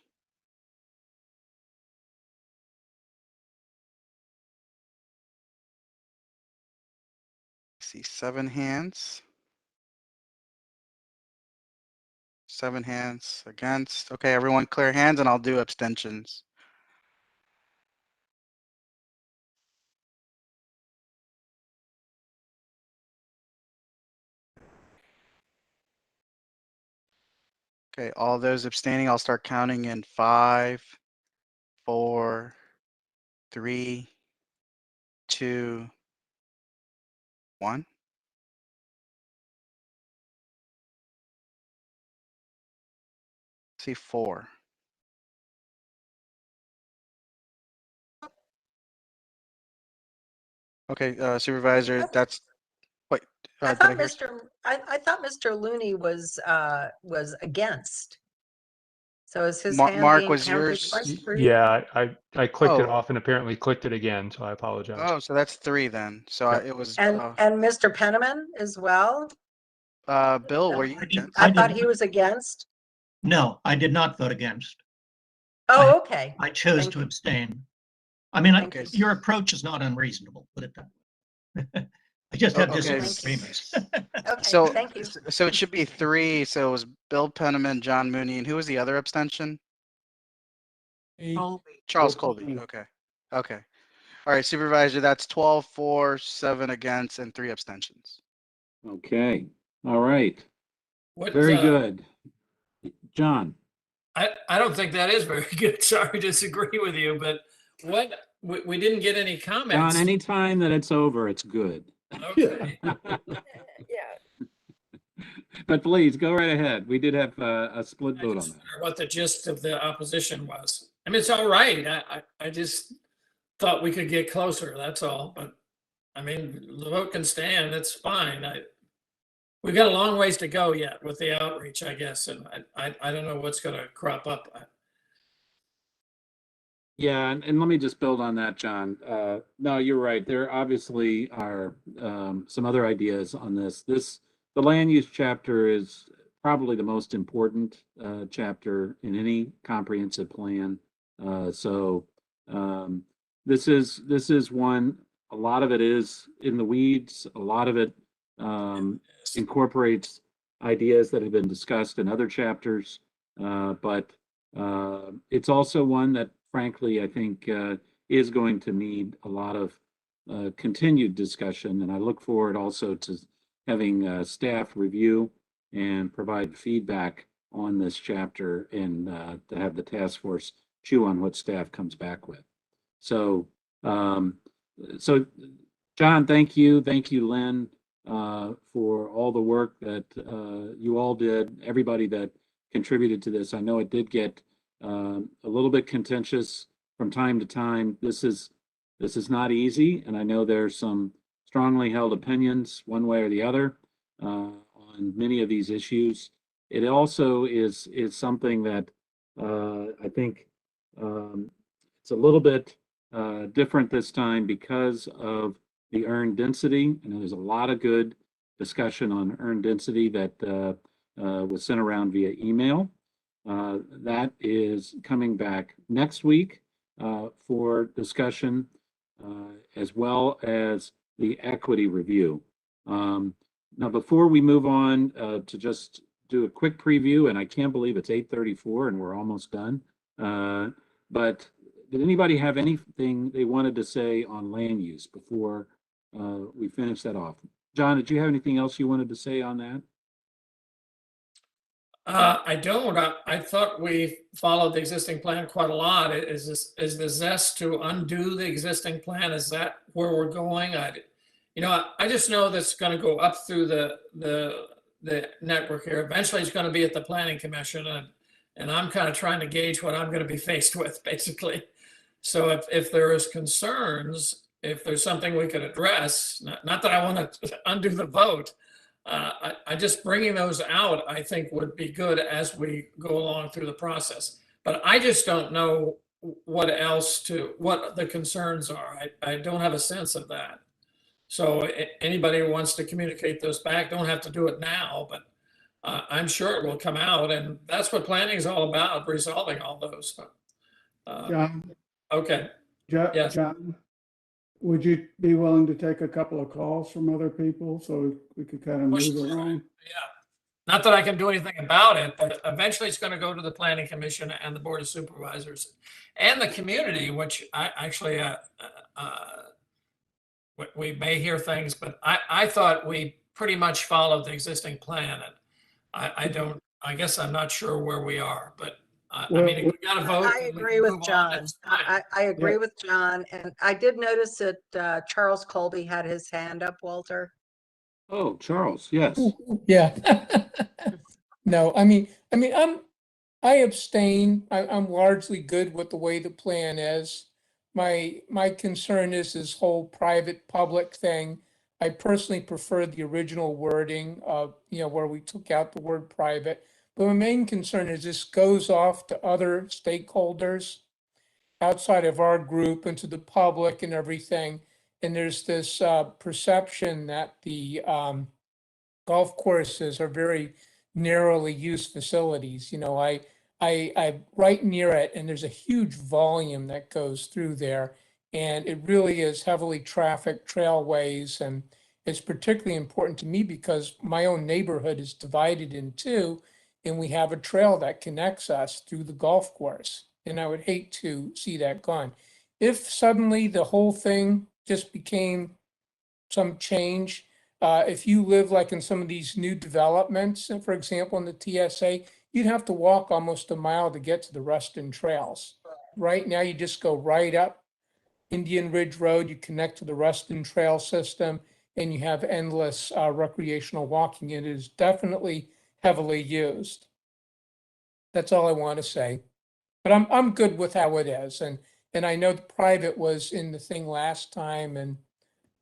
see 7 hands. 7 hands against. Okay, everyone clear hands and I'll do abstentions. Okay, all those abstaining, I'll start counting in 5, 4, 3, 2, 1. See 4. Okay, Supervisor, that's wait. I Did thought I hear? I thought Mr. Looney was against. So is his hand Mark, being was counted yours? twice for you? Yeah, I clicked it Oh, off and apparently clicked it again, so I apologize. oh, so that's 3 then. So Yep. it was. And Mr. Penniman as well? Bill, were you I did, against? I I thought did, he was against. no, I did not vote against. Oh, okay. I chose Thank to you. abstain. I mean, Okay. your approach is not unreasonable, put it that way. I just have Okay. disagreements. Okay, So, thank you. so it should be 3. So it was Bill Penniman, John Mooney, and who was the other abstention? Charles Colby. Okay. Okay. All right, Supervisor, that's 12 for, 7 against, and 3 abstentions. Okay, all right, What, very good. John? I don't think that is very good. Sorry to disagree with you, but we didn't get any John, comments. anytime that it's over, it's good. Okay. Yeah. But please, go right ahead. We did have a split vote on that. What the gist of the opposition was. I mean, it's all right. I just thought we could get closer. That's all. But I mean, the vote can stand. That's fine. We've got a long ways to go yet with the outreach, I guess. And I don't know what's going to crop up. Yeah, and let me just build on that, John. No, you're right. There obviously are some other ideas on this. The land use chapter is probably the most important chapter in any comprehensive plan. So this is one. A lot of it is in the weeds. A lot of it incorporates ideas that have been discussed in other chapters, but it's also one that, frankly, I think is going to need a lot of continued discussion. And I look forward also to having staff review and provide feedback on this chapter and to have the task force chew on what staff comes back with. So, John, thank you. Thank you, Lynn, for all the work that you all did, everybody that contributed to this. I know it did get a little bit contentious from time to time. This is not easy, and I know there's some strongly held opinions one way or the other on many of these issues. It also is something that I think it's a little bit different this time because of the earned density. I know there's a lot of good discussion on earned density that was sent around via email. That is coming back next week for discussion, as well as the equity review. Now, before we move on to just do a quick preview, and I can't believe it's 8:34 and we're almost done. But did anybody have anything they wanted to say on land use before we finish that off? John, did you have anything else you wanted to say on that? I don't. I thought we followed the existing plan quite a lot. Is the zest to undo the existing plan? Is that where we're going? I just know that's going to go up through the the network here. Eventually it's going to be at the planning commission, and I'm kind of trying to gauge what I'm going to be faced with, basically. So if there is concerns, if there's something we could address, not that I want to undo the vote, I just bringing those out, I think would be good as we go along through the process. But I just don't know what the concerns are. I don't have a sense of that. So anybody who wants to communicate those back, don't have to do it now, but I'm sure it will come out, and that's what planning is all about, resolving all those. John, Okay. Yes. John, would you be willing to take a couple of calls from other people so we could kind of move along? Not that I can do anything about it, but eventually it's going to go to the planning commission and the board of supervisors and the community, which I actually, we may hear things, but I thought we pretty much followed the existing plan. And I guess I'm not sure where we are, but I mean, if we got to vote. I agree with John. I agree with John. And I did notice that Charles Colby had his hand up, Walter. Oh, Charles, yes. Yeah. No, I abstain. I'm largely good with the way the plan is. My concern is this whole private public thing. I personally prefer the original wording of, where we took out the word private. But my main concern is this goes off to other stakeholders outside of our group and to the public and everything. And there's this perception that the golf courses are very narrowly used facilities. I right near it, and there's a huge volume that goes through there, and it really is heavily trafficked trailways. And it's particularly important to me because my own neighborhood is divided in two, and we have a trail that connects us through the golf course. And I would hate to see that gone. If suddenly the whole thing just became some change, if you live like in some of these new developments, for example, in the TSA, you'd have to walk almost a mile to get to the Reston trails. Right now, you just go right up Indian Ridge Road, you connect to the Reston trail system, and you have endless recreational walking. It is definitely heavily used. That's all I want to say. But I'm good with how it is. And I know the private was in the thing last time, and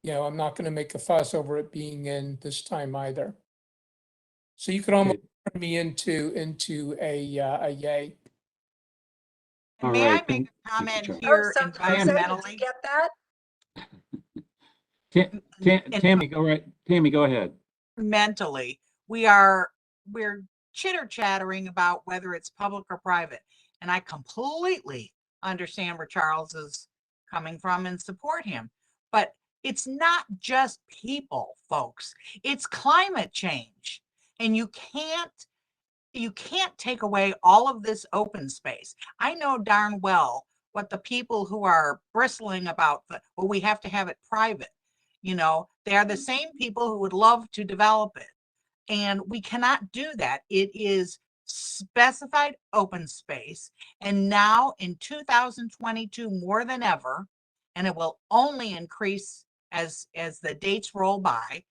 I'm not going to make a fuss over it being in this time either. So you could almost turn me into a yay. All May right. I make a comment Charles. here Did you environmentally? get that? Tammy, go right. Tammy, go ahead. Mentally, we're chitter chattering about whether it's public or private, and I completely understand where Charles is coming from and support him. But it's not just people, folks. It's climate change, and you can't take away all of this open space. I know darn well what the people who are bristling about, well, we have to have it private. They are the same people who would love to develop it. And we cannot do that. It is specified open space. And now in 2022, more than ever, and it will only increase as the dates roll by,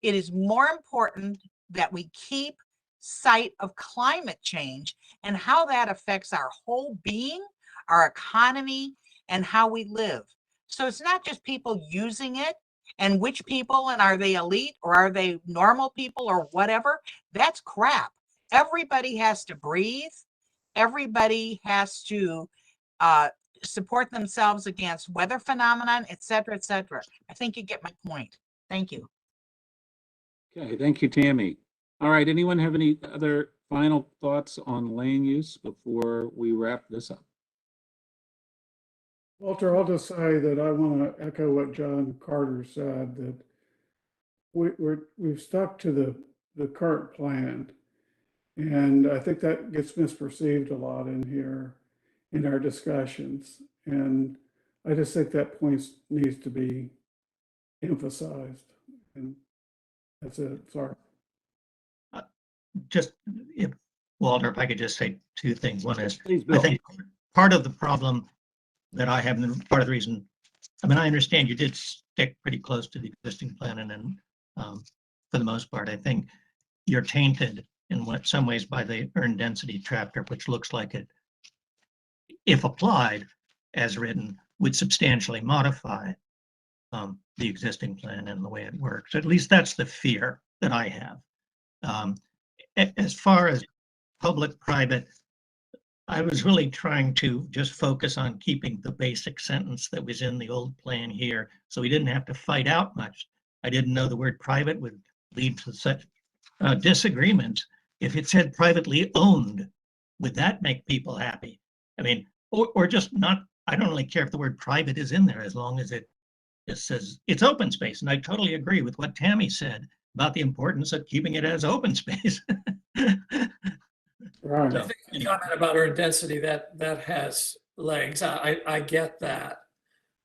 it is more important that we keep sight of climate change and how that affects our whole being, our economy, and how we live. So it's not just people using it, and which people, and are they elite or are they normal people or whatever? That's crap. Everybody has to breathe. Everybody has to support themselves against weather phenomenon, et cetera, et cetera. I think you get my point. Thank you. Okay, thank you, Tammy. All right, anyone have any other final thoughts on land use before we wrap this up? Walter, I'll just say that I want to echo what John Carter said, that we've stuck to the current plan. And I think that gets misperceived a lot in here in our discussions. And I just think that point needs to be emphasized. And that's it. Sorry. Just if Walter, if I could just say two things. One is, Please, I think part of the problem that I have, and part of the reason, I understand you did stick pretty close to the existing plan, and then for the most part, I think you're tainted in some ways by the earned density chapter, which looks like it, if applied as written, would substantially modify the existing plan and the way it works. At least that's the fear that I have. As far as public-private, I was really trying to just focus on keeping the basic sentence that was in the old plan here, so we didn't have to fight out much. I didn't know the word private would lead to such disagreements. If it said privately owned, would that make people happy? I mean, or just not, I don't really care if the word private is in there as long as it just says it's open space. And I totally agree with what Tammy said about the importance of keeping it as open space. Right. I think the comment about earned density, that has legs. I get that.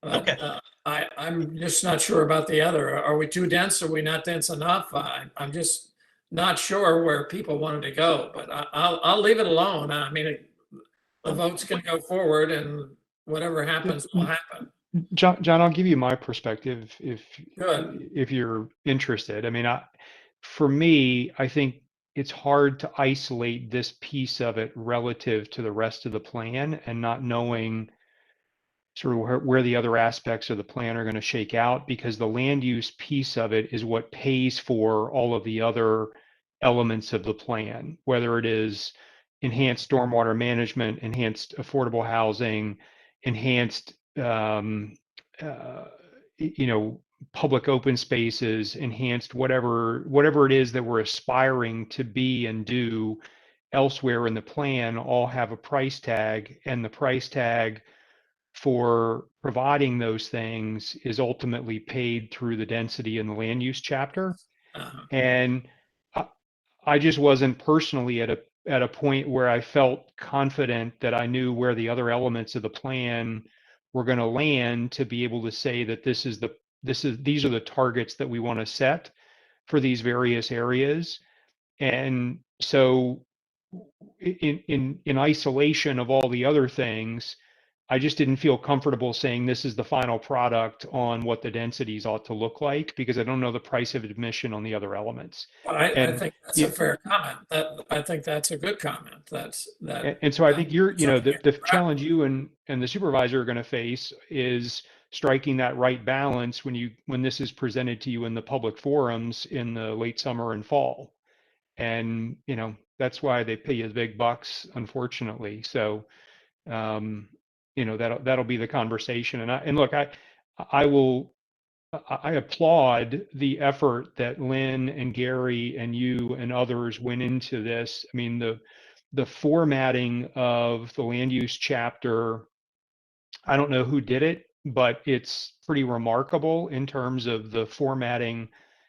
But, okay. I'm just not sure about the other. Are we too dense? Are we not dense enough? I'm just not sure where people wanted to go, but I'll leave it alone. I mean, the vote's going to go forward and whatever happens will happen. John, I'll give you my perspective Good. if you're interested. I mean, for me, I think it's hard to isolate this piece of it relative to the rest of the plan and not knowing sort of where the other aspects of the plan are going to shake out, because the land use piece of it is what pays for all of the other elements of the plan, whether it is enhanced stormwater management, enhanced affordable housing, enhanced public open spaces, enhanced whatever it is that we're aspiring to be and do elsewhere in the plan, all have a price tag, and the price tag for providing those things is ultimately paid through the density in the land use chapter. And I just wasn't personally at a point where I felt confident that I knew where the other elements of the plan were going to land to be able to say that these are the targets that we want to set for these various areas. And so in isolation of all the other things, I just didn't feel comfortable saying this is the final product on what the densities ought to look like, because I don't know the price of admission on the other elements. I think that's a fair comment. I think that's a good comment. And so I think the challenge you and the supervisor are going to face is striking that right balance when this is presented to you in the public forums in the late summer and fall. And that's why they pay you the big bucks, unfortunately. So that'll be the conversation. And look, I applaud the effort that Lynn and Gary and you and others went into this. I mean, the formatting of the land use chapter, I don't know who did it, but it's pretty remarkable in terms of the formatting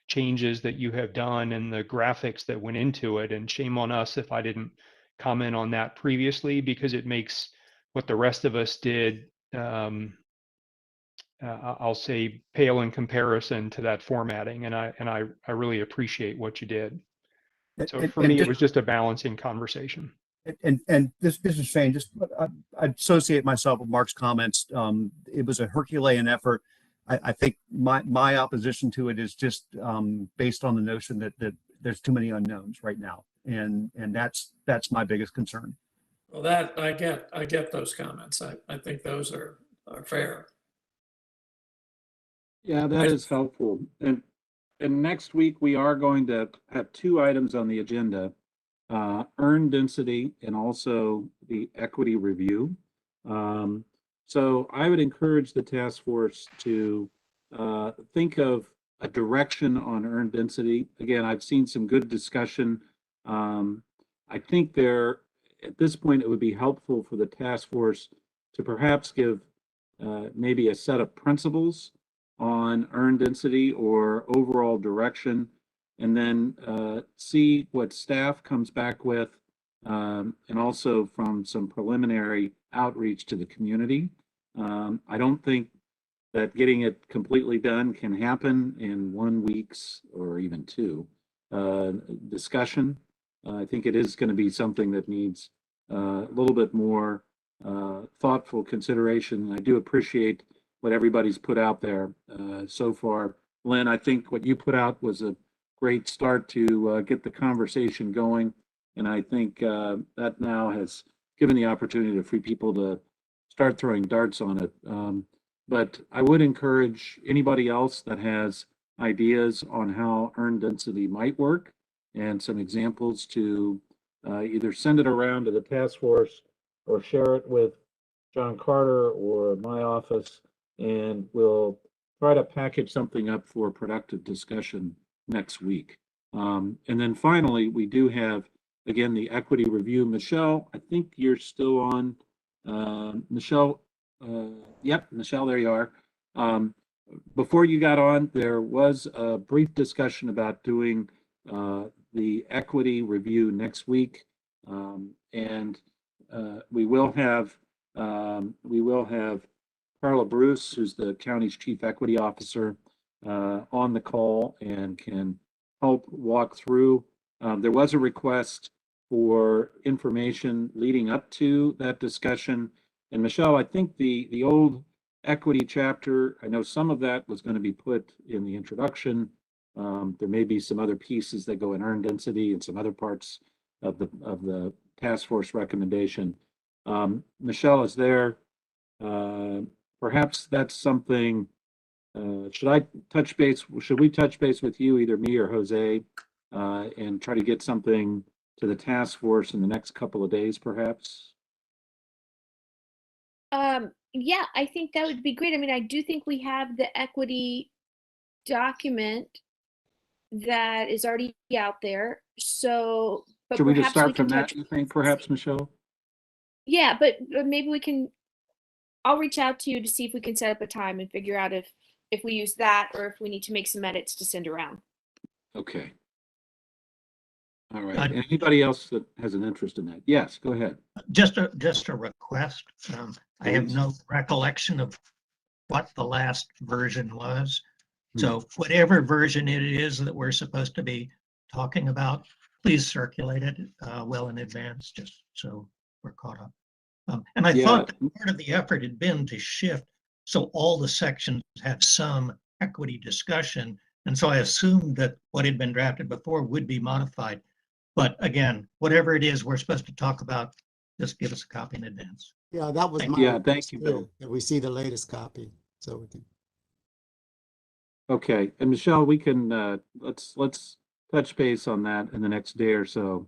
changes that you have done and the graphics that went into it. And shame on us if I didn't comment on that previously, because it makes what the rest of us did, I'll say, pale in comparison to that formatting. And I really appreciate what you did. So for me, it was just a balancing conversation. And this is Shane, just I associate myself with Mark's comments. It was a Herculean effort. I think my opposition to it is just based on the notion that there's too many unknowns right now. And that's my biggest concern. Well, that I get those comments. I think those are fair. Yeah, that is helpful. And next week, we are going to have two items on the agenda, earned density and also the equity review. So I would encourage the task force to think of a direction on earned density. Again, I've seen some good discussion. I think at this point, it would be helpful for the task force to perhaps give maybe a set of principles on earned density or overall direction, and then see what staff comes back with, and also from some preliminary outreach to the community. I don't think that getting it completely done can happen in 1 week's or even 2 discussion. I think it is going to be something that needs a little bit more thoughtful consideration. I do appreciate what everybody's put out there so far. Lynn, I think what you put out was a great start to get the conversation going. And I think that now has given the opportunity for people to start throwing darts on it. But I would encourage anybody else that has ideas on how earned density might work and some examples to either send it around to the task force or share it with John Carter or my office, and we'll try to package something up for productive discussion next week. And then finally, we do have, again, the equity review. Michelle, I think you're still on. Michelle, yep, Michelle, there you are. Before you got on, there was a brief discussion about doing the equity review next week. And we will have Carla Bruce, who's the county's chief equity officer, on the call and can help walk through. There was a request for information leading up to that discussion. And Michelle, I think the old equity chapter, I know some of that was going to be put in the introduction. There may be some other pieces that go in earned density and some other parts of the task force recommendation. Michelle is there. Perhaps that's something. Should we touch base with you, either me or Jose, and try to get something to the task force in the next couple of days, perhaps? Yeah, I think that would be great. I mean, I do think we have the equity document that is already out there. So, but Should we just perhaps we start can from that, touch. you think, perhaps, Michelle? Yeah, but maybe we can, I'll reach out to you to see if we can set up a time and figure out if we use that or if we need to make some edits to send around. Okay. All right. Anybody else that has an interest in that? Yes, go ahead. Just a request. I have Please. no recollection of what the last version was. So whatever version it is that we're supposed to be talking about, please circulate it well in advance, just so we're caught up. And I thought that part of the effort had been to shift so all the sections have some equity discussion. And so I assumed that what had been drafted before would be modified. But again, whatever it is we're supposed to talk about, just give us a copy in advance. Yeah, that was my Yeah, request thank you, too, Bill. that we see the latest copy so we can. Okay, and Michelle, we can let's touch base on that in the next day or so,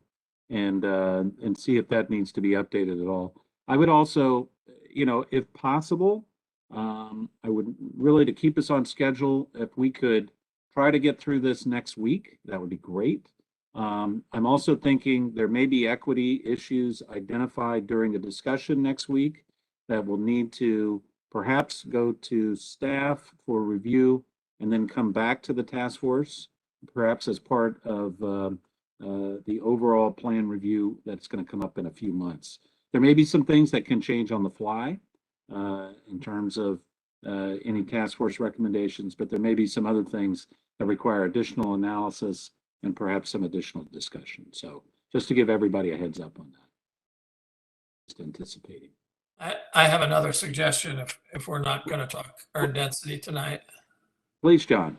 and see if that needs to be updated at all. I would also, if possible, I would really, to keep us on schedule, if we could try to get through this next week, that would be great. I'm also thinking there may be equity issues identified during the discussion next week that will need to perhaps go to staff for review and then come back to the task force, perhaps as part of the overall plan review that's going to come up in a few months. There may be some things that can change on the fly in terms of any task force recommendations, but there may be some other things that require additional analysis and perhaps some additional discussion. So just to give everybody a heads up on that. Just anticipating. I have another suggestion if we're not going to talk earned density tonight. Please, John.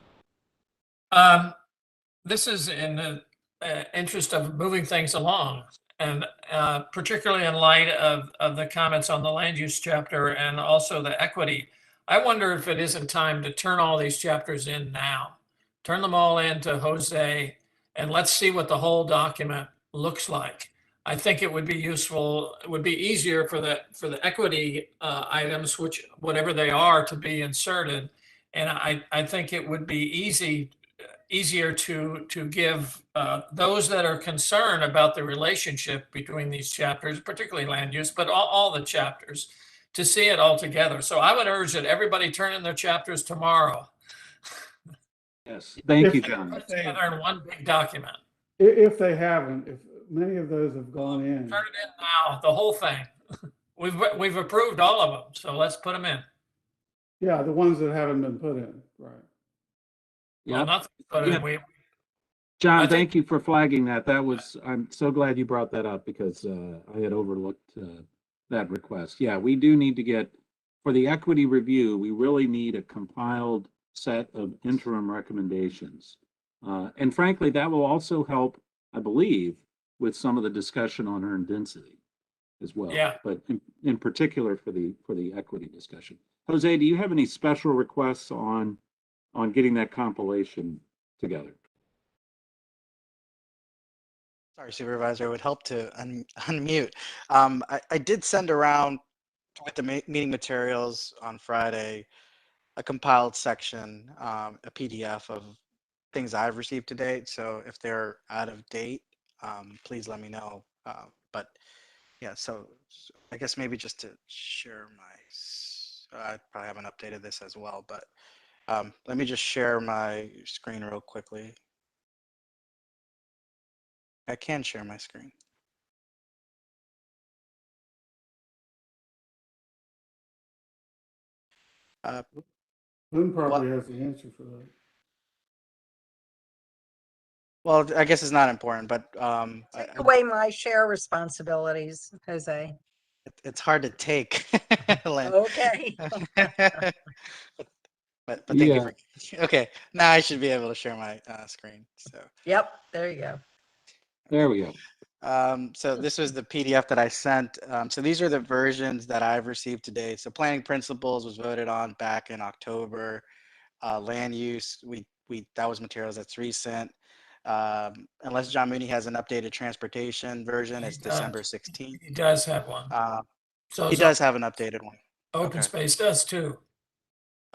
This is in the interest of moving things along, and particularly in light of the comments on the land use chapter and also the equity. I wonder if it isn't time to turn all these chapters in now. Turn them all in to Jose, and let's see what the whole document looks like. I think it would be useful, it would be easier for the equity items, which whatever they are, to be inserted. And I think it would be easier to give those that are concerned about the relationship between these chapters, particularly land use, but all the chapters, to see it all together. So I would urge that everybody turn in their chapters tomorrow. Yes, thank you, John. Put together in one big document. If they haven't, if many of those have gone in. Turn it in now, the whole thing. We've approved all of them, so let's put them in. Yeah, the ones that haven't been put in, right. Well, nothing put in. John, thank you for flagging that. I'm so glad you brought that up because I had overlooked that request. Yeah, we do need to get, for the equity review, we really need a compiled set of interim recommendations And frankly, that will also help, I believe, with some of the discussion on earned density as well. Yeah. But in particular for the equity discussion. Jose, do you have any special requests on getting that compilation together? Sorry, Supervisor, it would help to unmute. I did send around with the meeting materials on Friday, a compiled section, a PDF of things I've received to date. So if they're out of date, please let me know. But yeah, so I guess maybe just to share I probably haven't updated this as well, but let me just share my screen real quickly. I can share my screen. Lynn probably has the answer for that. Well, I guess it's not important, but Take away my share responsibilities, Jose. it's hard to take, Lynn. Okay. but thank you for. Okay, now I should be able to share my screen. So. Yep, there you go. There we go. So this was the PDF that I sent. So these are the versions that I've received today. So planning principles was voted on back in October. Land use, that was materials that's recent. Unless John Mooney has an updated transportation version, it's December 16th. He does have one. He does have an updated one. Open space does too.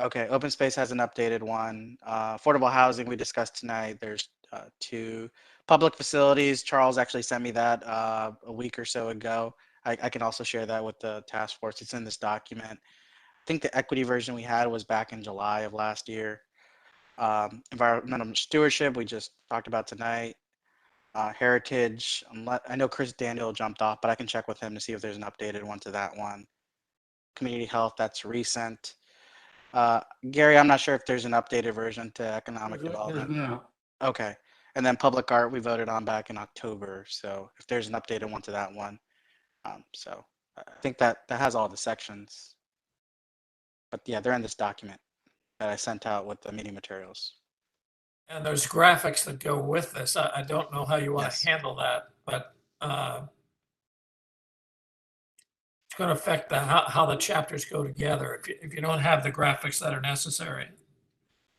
Okay, open space has an updated one. Affordable housing we discussed tonight. There's 2 public facilities. Charles actually sent me that a week or so ago. I can also share that with the task force. It's in this document. I think the equity version we had was back in July of last year. Environmental stewardship we just talked about tonight. Heritage, I know Chris Daniel jumped off, but I can check with him to see if there's an updated one to that one. Community health, that's recent. Gary, I'm not sure if there's an updated version to economic development. There's now. Okay. And then public art, we voted on back in October. So if there's an updated one to that one. So I think that has all the sections. But yeah, they're in this document that I sent out with the meeting materials. And there's graphics that go with this. I don't know how you want Yes. to handle that, but it's going to affect how the chapters go together if you don't have the graphics that are necessary.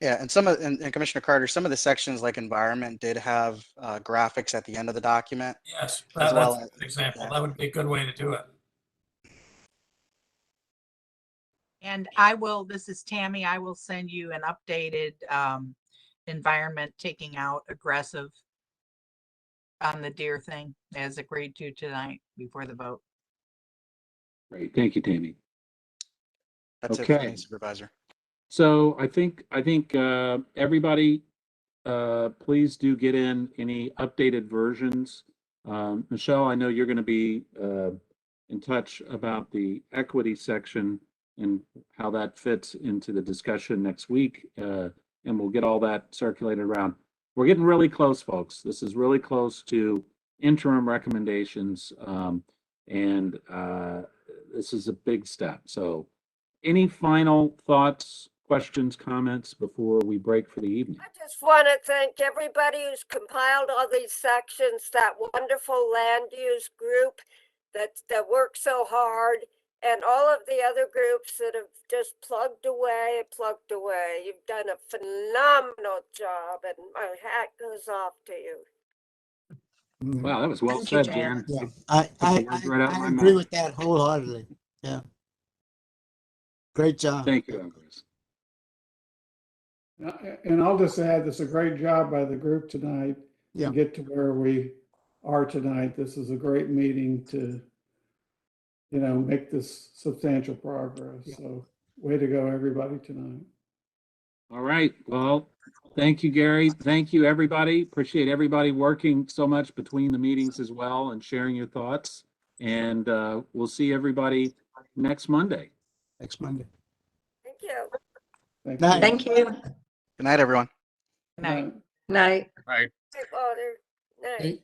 Yeah, and and Commissioner Carter, some of the sections like environment did have graphics at the end of the document. Yes, as well that's a good example. That would be a good way to do it. And this is Tammy, I will send you an updated environment taking out aggressive on the deer thing as agreed to tonight before the vote. Great. Thank you, Tammy. That's it for me, Supervisor. So I think everybody, please do get in any updated versions. Michelle, I know you're going to be in touch about the equity section and how that fits into the discussion next week, and we'll get all that circulated around. We're getting really close, folks. This is really close to interim recommendations, and this is a big step. So any final thoughts, questions, comments before we break for the evening? I just want to thank everybody who's compiled all these sections, that wonderful land use group that worked so hard, and all of the other groups that have just plugged away. You've done a phenomenal job, and my hat goes off to you. Wow, that was well Thank you, said, Jan. Jan. Yeah, I I agree with that wholeheartedly. Yeah. Great job. Thank you, Andres. And I'll just add, this is a great job by the group tonight to get to where we are tonight. This is a great meeting to, make this substantial progress. So way to go, everybody, tonight. All right. Well, thank you, Gary. Thank you, everybody. Appreciate everybody working so much between the meetings as well and sharing your thoughts. And we'll see everybody next Monday. Next Monday. Thank you. Thank you. Good night, everyone. Good night. Night. Right. Night, Walter. Night.